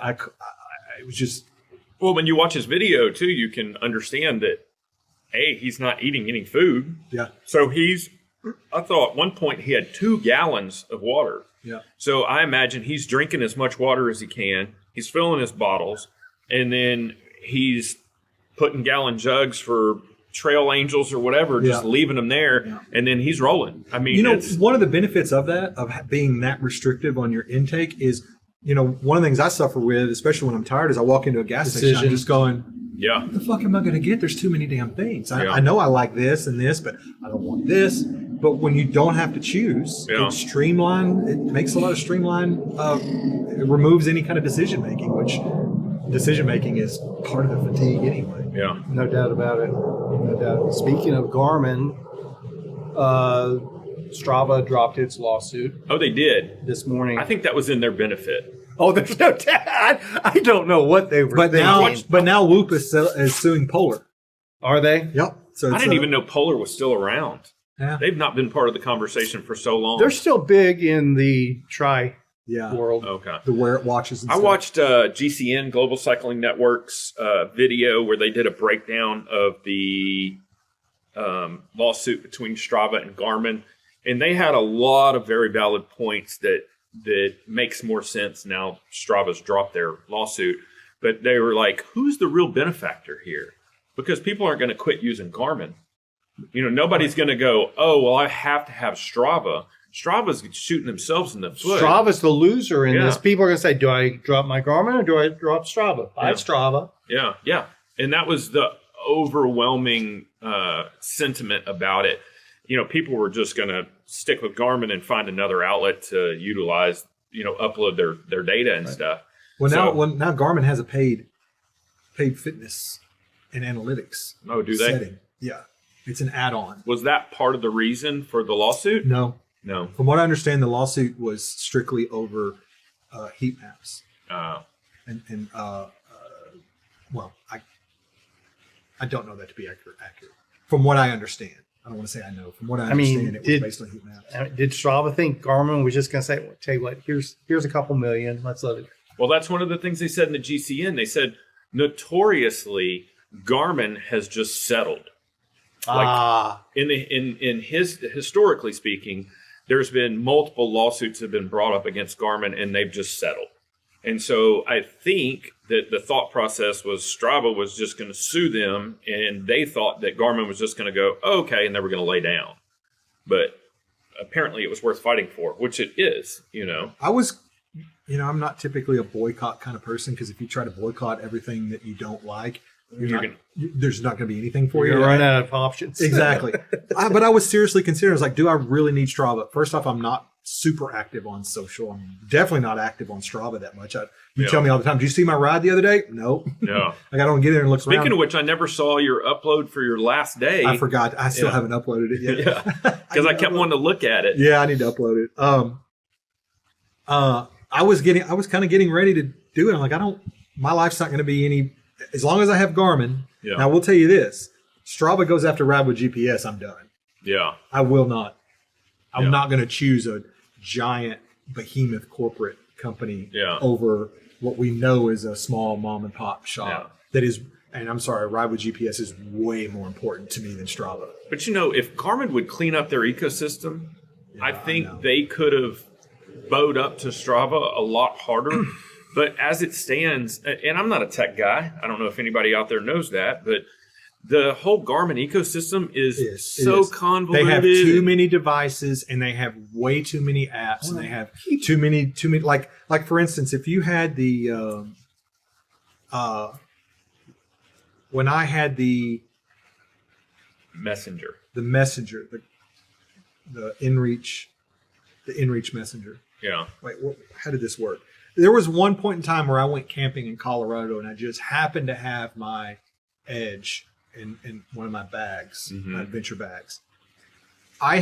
it was just. Well, when you watch his video too, you can understand that he's not eating any food. Yeah. So I thought at one point he had 2 gallons of water. Yeah. So I imagine he's drinking as much water as he can. He's filling his bottles, and then he's putting gallon jugs for trail angels or whatever, just leaving them there, and then he's rolling. I mean, one of the benefits of that, of being that restrictive on your intake is, one of the things I suffer with, especially when I'm tired, is I walk into a gas station, I'm just going, what the fuck am I going to get? There's too many damn things. I know I like this and this, but I don't want this. But when you don't have to choose, it's streamlined. It makes a lot of streamline. It removes any kind of decision making, which decision making is part of the fatigue anyway. Yeah, no doubt about it. No doubt. Speaking of Garmin, Strava dropped its lawsuit Oh, they did. this morning. I think that was in their benefit. Oh, there's no I don't know what they were thinking. But now Whoop is suing Polar. Are they? Yep. So I didn't even know Polar was still around. Yeah. They've not been part of the conversation for so long. They're still big in the Yeah. world. Okay. The wear it watches. And I stuff. watched GCN, Global Cycling Network's video where they did a breakdown of the lawsuit between Strava and Garmin, and they had a lot of very valid points that makes more sense now. Strava's dropped their lawsuit, but they were like, "Who's the real benefactor here?" Because people aren't going to quit using Garmin. Nobody's going to go, "Oh, well, I have to have Strava." Strava's shooting themselves in the foot. Strava's the loser in Yeah. this. People are going to say, do I drop my Garmin or do I drop Strava? Buy Yeah. Strava. Yeah. And that was the overwhelming sentiment about it. People were just going to stick with Garmin and find another outlet to utilize, upload their data and stuff. Well, So- now Garmin has a paid fitness and analytics. Oh, do they? setting. Yeah, it's an add-on. Was that part of the reason for the lawsuit? No, No. from what I understand, the lawsuit was strictly over heat maps, and well, I don't know that to be accurate. From what I understand, I don't want to say I know. From what I understand, it was based on heat maps. Did Strava think Garmin was just going to say, well, tell you what, here's a couple million. Let's let it. Well, that's one of the things they said in the GCN. They said notoriously Garmin has just settled. Historically speaking, there's been multiple lawsuits that have been brought up against Garmin, and they've just settled. And so I think that the thought process was Strava was just going to sue them, and they thought that Garmin was just going to go, okay, and they were going to lay down. But apparently it was worth fighting for, which it is, I was, I'm not typically a boycott kind of person, because if you try to boycott everything that you don't like, there's not going to be anything for you. You're running out of options. Exactly. But I was seriously considering, I was like, do I really need Strava? First off, I'm not super active on social. I'm definitely not active on Strava that much. You tell me all the time, do you see my ride the other day? No. Yeah. Like, I don't get in and look around. Speaking of which, I never saw your upload for your last day. I forgot. I still haven't uploaded it yet. Yeah. Because I kept wanting to look at it. Yeah, I need to upload it. I was kind of getting ready to do it. I'm like, my life's not going to be any, as long as I have Garmin. Yeah. Now, we'll tell you this, Strava goes after Ride with GPS, I'm done. Yeah. I will not. I'm Yeah. not going to choose a giant behemoth corporate company over what we know is a small mom and pop shop that is, and I'm sorry, Ride with GPS is way more important to me than Strava. But if Garmin would clean up their ecosystem, I think they could have bowed up to Strava a lot harder. But as it stands, and I'm not a tech guy, I don't know if anybody out there knows that, but the whole Garmin ecosystem is so convoluted. They have too many devices, and they have way too many apps, and they have too many. Like for instance, if you had the when I had the Messenger, the InReach Messenger. Yeah. Wait, how did this work? There was one point in time where I went camping in Colorado, and I just happened to have my Edge in one of my bags, my adventure bags. I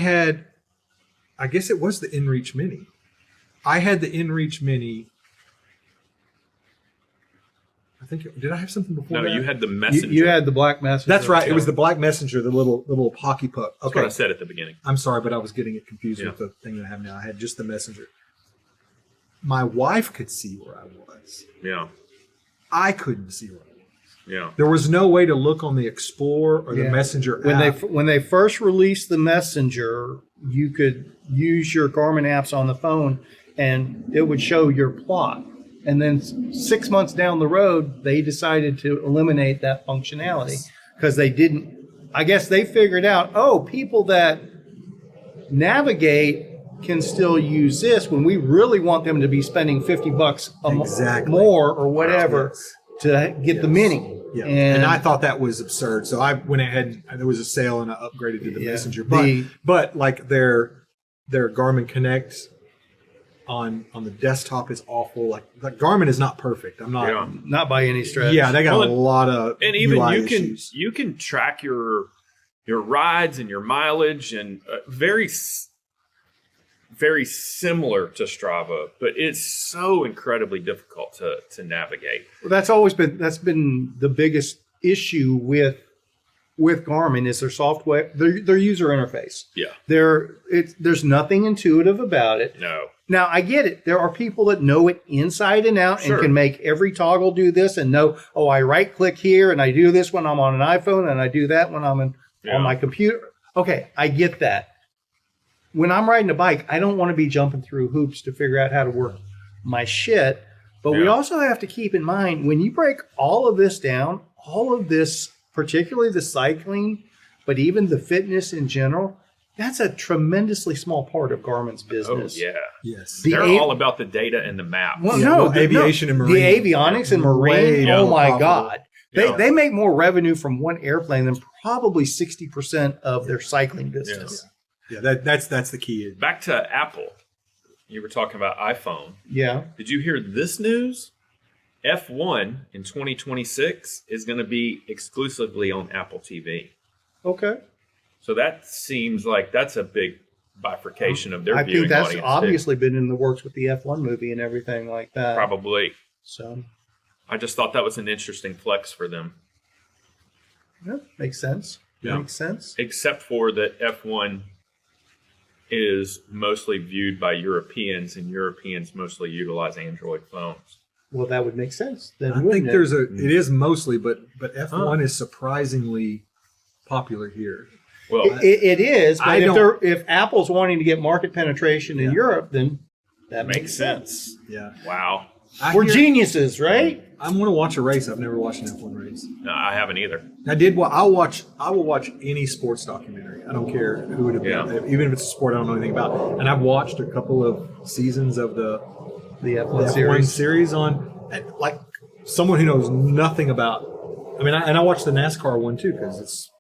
guess it was the InReach Mini. I had the InReach Mini. Did I have something before that? No, you had the Messenger. You had the black Messenger. That's right. It was the black Messenger, the little hockey puck. That's what I said at the beginning. I'm sorry, but I was getting it confused with the thing that I have now. I had just the Messenger. My wife could see where I was. Yeah. I couldn't see where I was. Yeah. There was no way to look on the Explorer or the Messenger app. When they first released the Messenger, you could use your Garmin apps on the phone, and it would show your plot. And then 6 months down the road, they decided to eliminate that functionality because they didn't. I guess they figured out, people that navigate can still use this when we really want them to be spending $50 more or whatever to get the Mini. Yeah. And I thought that was absurd. So I went ahead and there was a sale and I upgraded to the Messenger. But like their Garmin Connect on the desktop is awful. Like Garmin is not perfect. I'm not not by any stretch. Yeah, they got a lot of and even UI you issues. you can track your rides and your mileage and very very similar to Strava, but it's so incredibly difficult to navigate. Well, that's been the biggest issue with Garmin is their software, their user interface. Yeah. There's nothing intuitive about it. No. Now, I get it. There are people that know it inside and out Sure. and can make every toggle do this and know, oh, I right click here and I do this when I'm on an iPhone and I do that when I'm on my computer. Okay, I get that. When I'm riding a bike, I don't want to be jumping through hoops to figure out how to work my shit. But we also have to keep in mind, when you break all of this down, all of this, particularly the cycling, but even the fitness in general, that's a tremendously small part of Garmin's business. Oh, yeah. Yes. They're all about the data and the map. Well, Yeah, no, well, aviation and marine. The avionics and Way marine. more Oh my profitable. God. Yeah. They make more revenue from one airplane than probably 60% of their cycling business. Yeah, that's the key. Back to Apple. You were talking about iPhone. Yeah. Did you hear this news? F1 in 2026 is going to be exclusively on Apple TV. Okay. So that seems like that's a big bifurcation of their I viewing think that's audience. obviously been in the works with the F1 movie and everything like that. Probably. So, I just thought that was an interesting flex for them. yeah, makes sense. Yeah. Makes sense. Except for that F1 is mostly viewed by Europeans, and Europeans mostly utilize Android phones. Well, that would make sense. Then, I wouldn't think it? it is mostly, but F1 is surprisingly popular here. Well, It is, I but if Apple's wanting to get market penetration in Europe, then that makes sense. Yeah. Wow. We're geniuses, right? I want to watch a race. I've never watched an F1 race. No, I haven't either. I will watch any sports documentary. I don't care who it is, even if it's a sport I don't know anything about. And I've watched a couple of seasons of the F1 F1 series. series on, like, someone who knows nothing about. I mean, and I watched the NASCAR one too because it's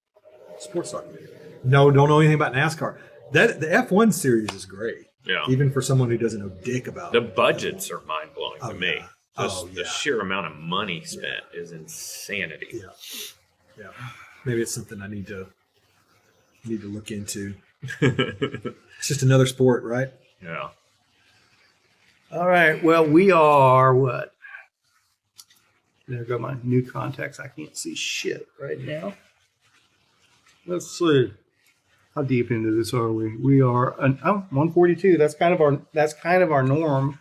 sports documentary. No, don't know anything about NASCAR. The F1 series is great. Yeah. Even for someone who doesn't know dick about The it. budgets are mind blowing to me. yeah. Just Oh, the yeah. sheer amount of money spent is insanity. Yeah. Yeah. Maybe it's something I need to look into. It's just another sport, right? Yeah. All right. Well, we are what? There go my new contacts. I can't see shit right now. Let's see. How deep into this are we? We are 142. That's kind of our norm.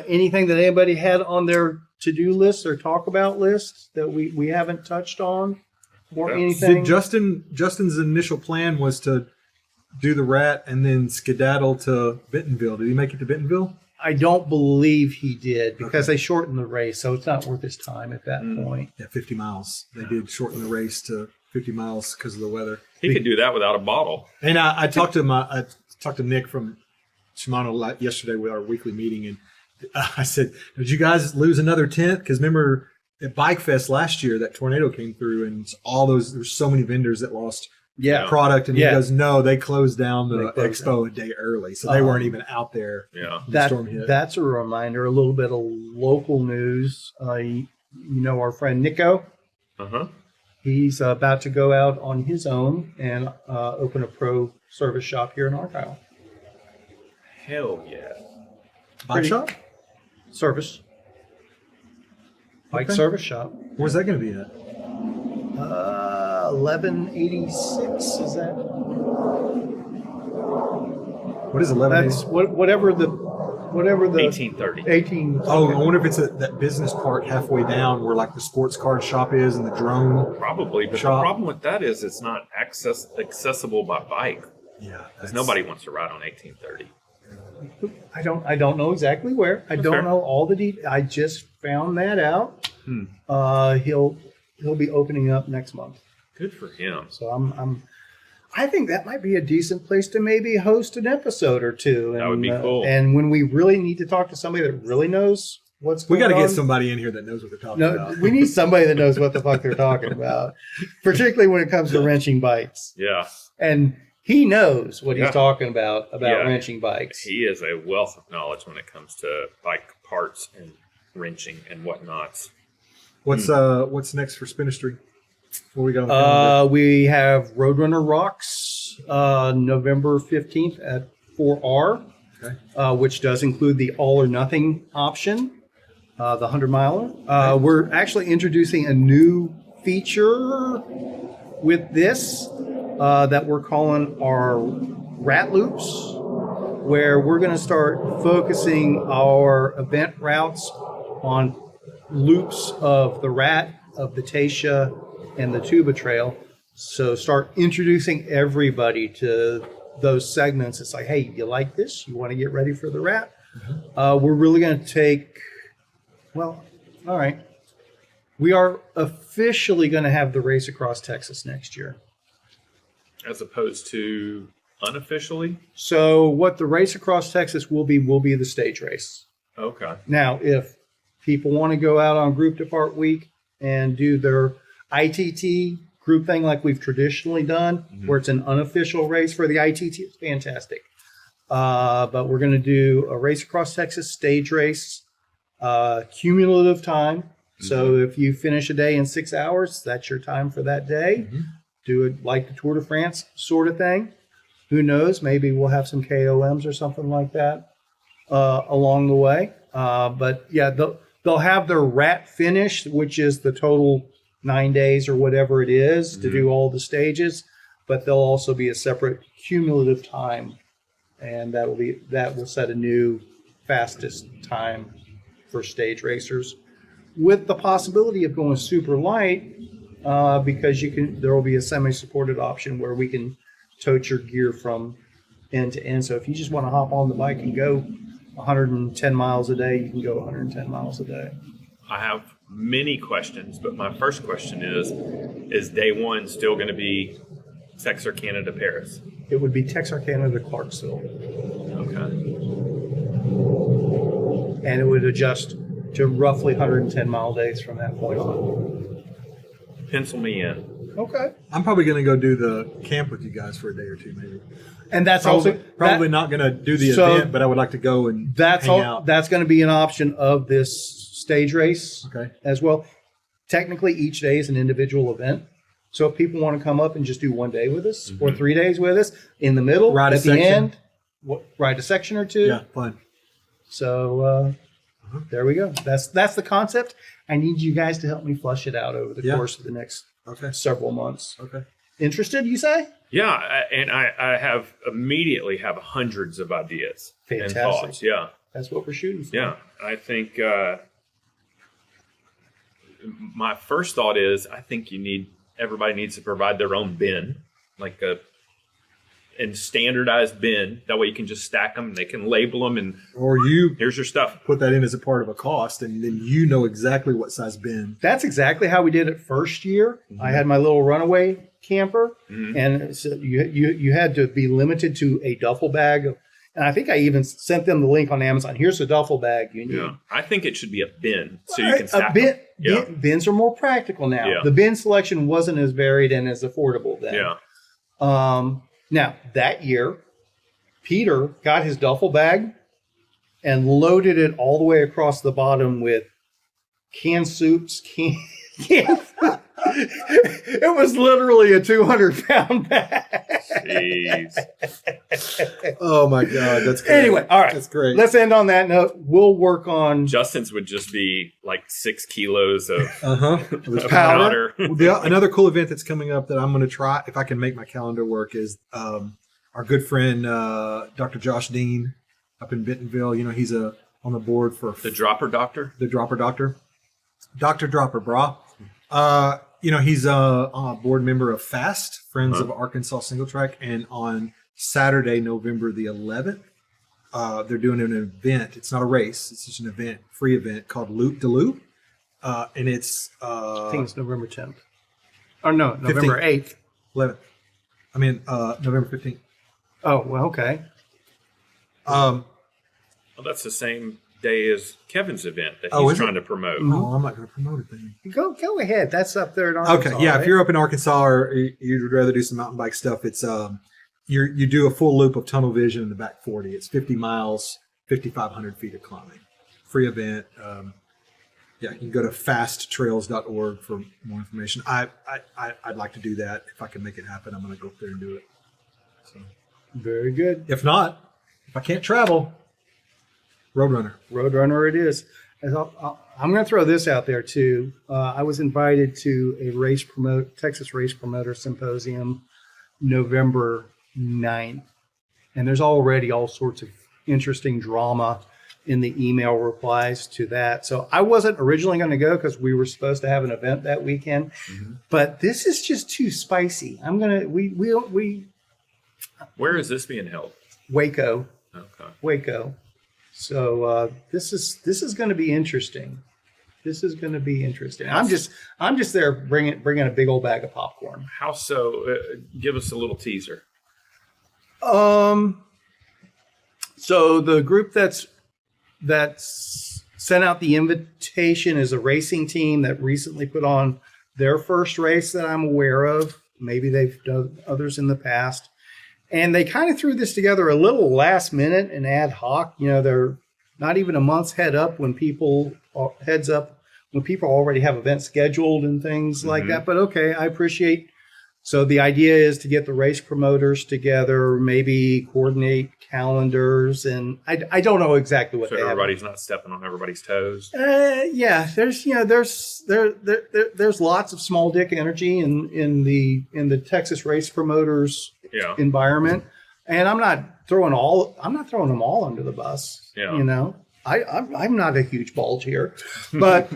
Anything that anybody had on their to-do list or talk about list that we haven't touched on or anything? Justin's initial plan was to do the rat and then skedaddle to Bentonville. Did he make it to Bentonville? I don't believe he did because they shortened the race, so it's not worth his time at that point. Yeah, 50 miles. They did shorten the race to 50 miles because of the weather. He could do that without a bottle. And I talked to Nick from Shimano yesterday with our weekly meeting, and I said, "Did you guys lose another tent? Because remember at Bike Fest last year, that tornado came through, and there's so many vendors that lost product." And he goes, "No, they closed down the expo a day early, so they weren't even out there." Yeah, when the storm hit. That's a reminder. A little bit of local news. You know our friend Nico. He's about to go out on his own and open a pro service shop here in Argyle. Hell yeah. Bike shop? Service. Bike Okay. service shop. Where's that going to be at? 1186. Is that? What is 11? That's whatever the 1830. 18. Oh, I wonder if it's at that business park halfway down where like the sports card shop is and the drone. Probably, but shop. the problem with that is it's not accessible by bike. Yeah, Because nobody wants to ride on 1830. I don't know exactly where. I don't fair. know all the details. I just found that out. He'll be opening up next month. Good for him. So I think that might be a decent place to maybe host an episode or two. That would be cool. And when we really need to talk to somebody that really knows what's going We on. got to get somebody in here that knows what they're talking No, about. we need somebody that knows what the fuck they're talking about, particularly when it comes to wrenching bikes. Yeah. And he knows what he's Yeah. talking about Yeah. wrenching bikes. He is a wealth of knowledge when it comes to bike parts and wrenching and whatnots. What's next for Spinistry? What we got on the calendar? We have Roadrunner Rocks November 15th at 4R, Okay. which does include the all or nothing option, the 100-miler. We're actually introducing a new feature with this that we're calling our rat loops, where we're going to start focusing our event routes on loops of the rat, of the Tasha, and the Tuba Trail. So start introducing everybody to those segments. It's like, hey, you like this? You want to get ready for the rat? We're really going to take, well, all right. We are officially going to have the race across Texas next year. As opposed to unofficially? So what the race across Texas will be the stage race. Okay. Now, if people want to go out on group depart week and do their ITT group thing like we've traditionally done, where it's an unofficial race for the ITT, it's fantastic. But we're going to do a race across Texas stage race, cumulative time. So if you finish a day in 6 hours, that's your time for that day. Do it like the Tour de France sort of thing. Who knows? Maybe we'll have some KOMs or something like that along the way. But yeah, they'll have their rat finish, which is the total 9 days or whatever it is to do all the stages. But there'll also be a separate cumulative time, and that will set a new fastest time for stage racers, with the possibility of going super light because there will be a semi-supported option where we can tote your gear from end to end. So if you just want to hop on the bike and go 110 miles a day, you can go 110 miles a day. I have many questions, but my first question is day one still going to be Texarkana to Paris? It would be Texarkana to Clarksville. Okay. And it would adjust to roughly 110 mile days from that point on. Pencil me in. Okay. I'm probably going to go do the camp with you guys for a day or two, maybe. And that's Probably not going to do the event, but I would like to go and hang out. That's going to be an option of this stage race as well. Technically, each day is an individual event. So if people want to come up and just do 1 day with us or 3 days with us, in the middle, at the end, ride a section or two. Yeah, fun. So there we go. That's the concept. I need you guys to help me flush it out over the course of the next several months. Okay. Interested, you say? Yeah, and I immediately have hundreds of ideas and thoughts. Yeah. That's what we're shooting for. Yeah. I think my first thought is I think everybody needs to provide their own bin, like and standardized bin. That way you can just stack them and they can label them and here's your stuff. Put that in as a part of a cost, and then you know exactly what size bin. That's exactly how we did it first year. I had my little runaway camper, and so you had to be limited to a duffel bag. And I think I even sent them the link on Amazon. Here's a duffel bag you need. Yeah. I think it should be a bin so you can stack them. Bins are more practical now. Yeah. The bin selection wasn't as varied and as affordable then. Yeah. Now, that year, Peter got his duffel bag and loaded it all the way across the bottom with canned soups, It was literally a 200-pound bag. Jeez. Oh my God, that's great. Anyway, all right, that's great. Let's end on that note. We'll work on Justin's would just be like 6 kilos of powder. Another cool event that's coming up that I'm going to try if I can make my calendar work is our good friend Dr. Josh Dean up in Bentonville. You know, he's on the board for the Dropper Doctor. The Dropper Doctor, Dr. Dropper, brah. You know, he's a board member of FAST, Friends of Arkansas Single Track, and on Saturday, November the 11th, they're doing an event. It's not a race; it's just an event, free event called Loop de Loop, and it's I think it's November 10th. Or no, November 8th. 11th. I mean, November 15th. Oh, well, okay. Well, that's the same day as Kevin's event that he's trying to promote. Oh, I'm not going to promote it then. Go ahead. That's up there in Arkansas. Okay, yeah. Right? If you're up in Arkansas or you'd rather do some mountain bike stuff, it's you do a full loop of tunnel vision in the back 40. It's 50 miles, 5,500 feet of climbing. Free event. Yeah, you can go to fasttrails.org for more information. I'd like to do that. If I can make it happen, I'm going to go up there and do it. So very good. If not, If I can't travel, Roadrunner. Roadrunner it is. And I'm going to throw this out there too. I was invited to a Texas Race Promoter Symposium November 9th. And there's already all sorts of interesting drama in the email replies to that. So I wasn't originally going to go because we were supposed to have an event that weekend. Mm-hmm. But this is just too spicy. Where is this being held? Waco. Okay. Waco. So this is going to be interesting. This is going to be interesting. I'm just there bringing a big old bag of popcorn. How so? Give us a little teaser. So the group that's sent out the invitation is a racing team that recently put on their first race that I'm aware of. Maybe they've done others in the past. And they kind of threw this together a little last minute and ad hoc. You know, they're not even a month's heads up when people already have events scheduled and things like that. But okay, I appreciate. So the idea is to get the race promoters together, maybe coordinate calendars, and I don't know exactly what. So everybody's not stepping on everybody's toes. Yeah, there's lots of small dick energy in the Texas race promoters environment, and I'm not throwing them all under the bus. Yeah. You know, I'm not a huge bulge here, but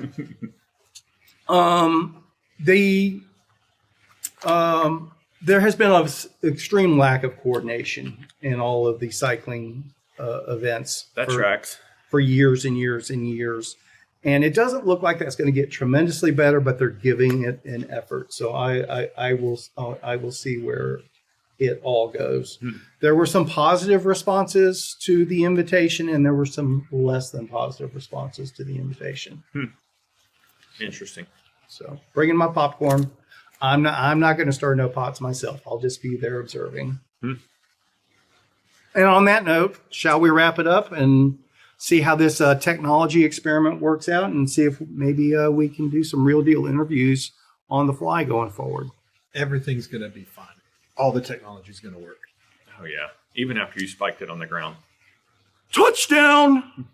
there has been an extreme lack of coordination in all of the cycling events. That tracks. For years and years and years. And it doesn't look like that's going to get tremendously better, but they're giving it an effort. So I will see where it all goes. There were some positive responses to the invitation, and there were some less than positive responses to the invitation. Interesting. So bringing my popcorn. I'm not going to stir no pots myself. I'll just be there observing. And on that note, shall we wrap it up and see how this technology experiment works out, and see if maybe we can do some real deal interviews on the fly going forward? Everything's going to be fine. All the technology is going to work. Oh yeah, even after you spiked it on the ground. Touchdown!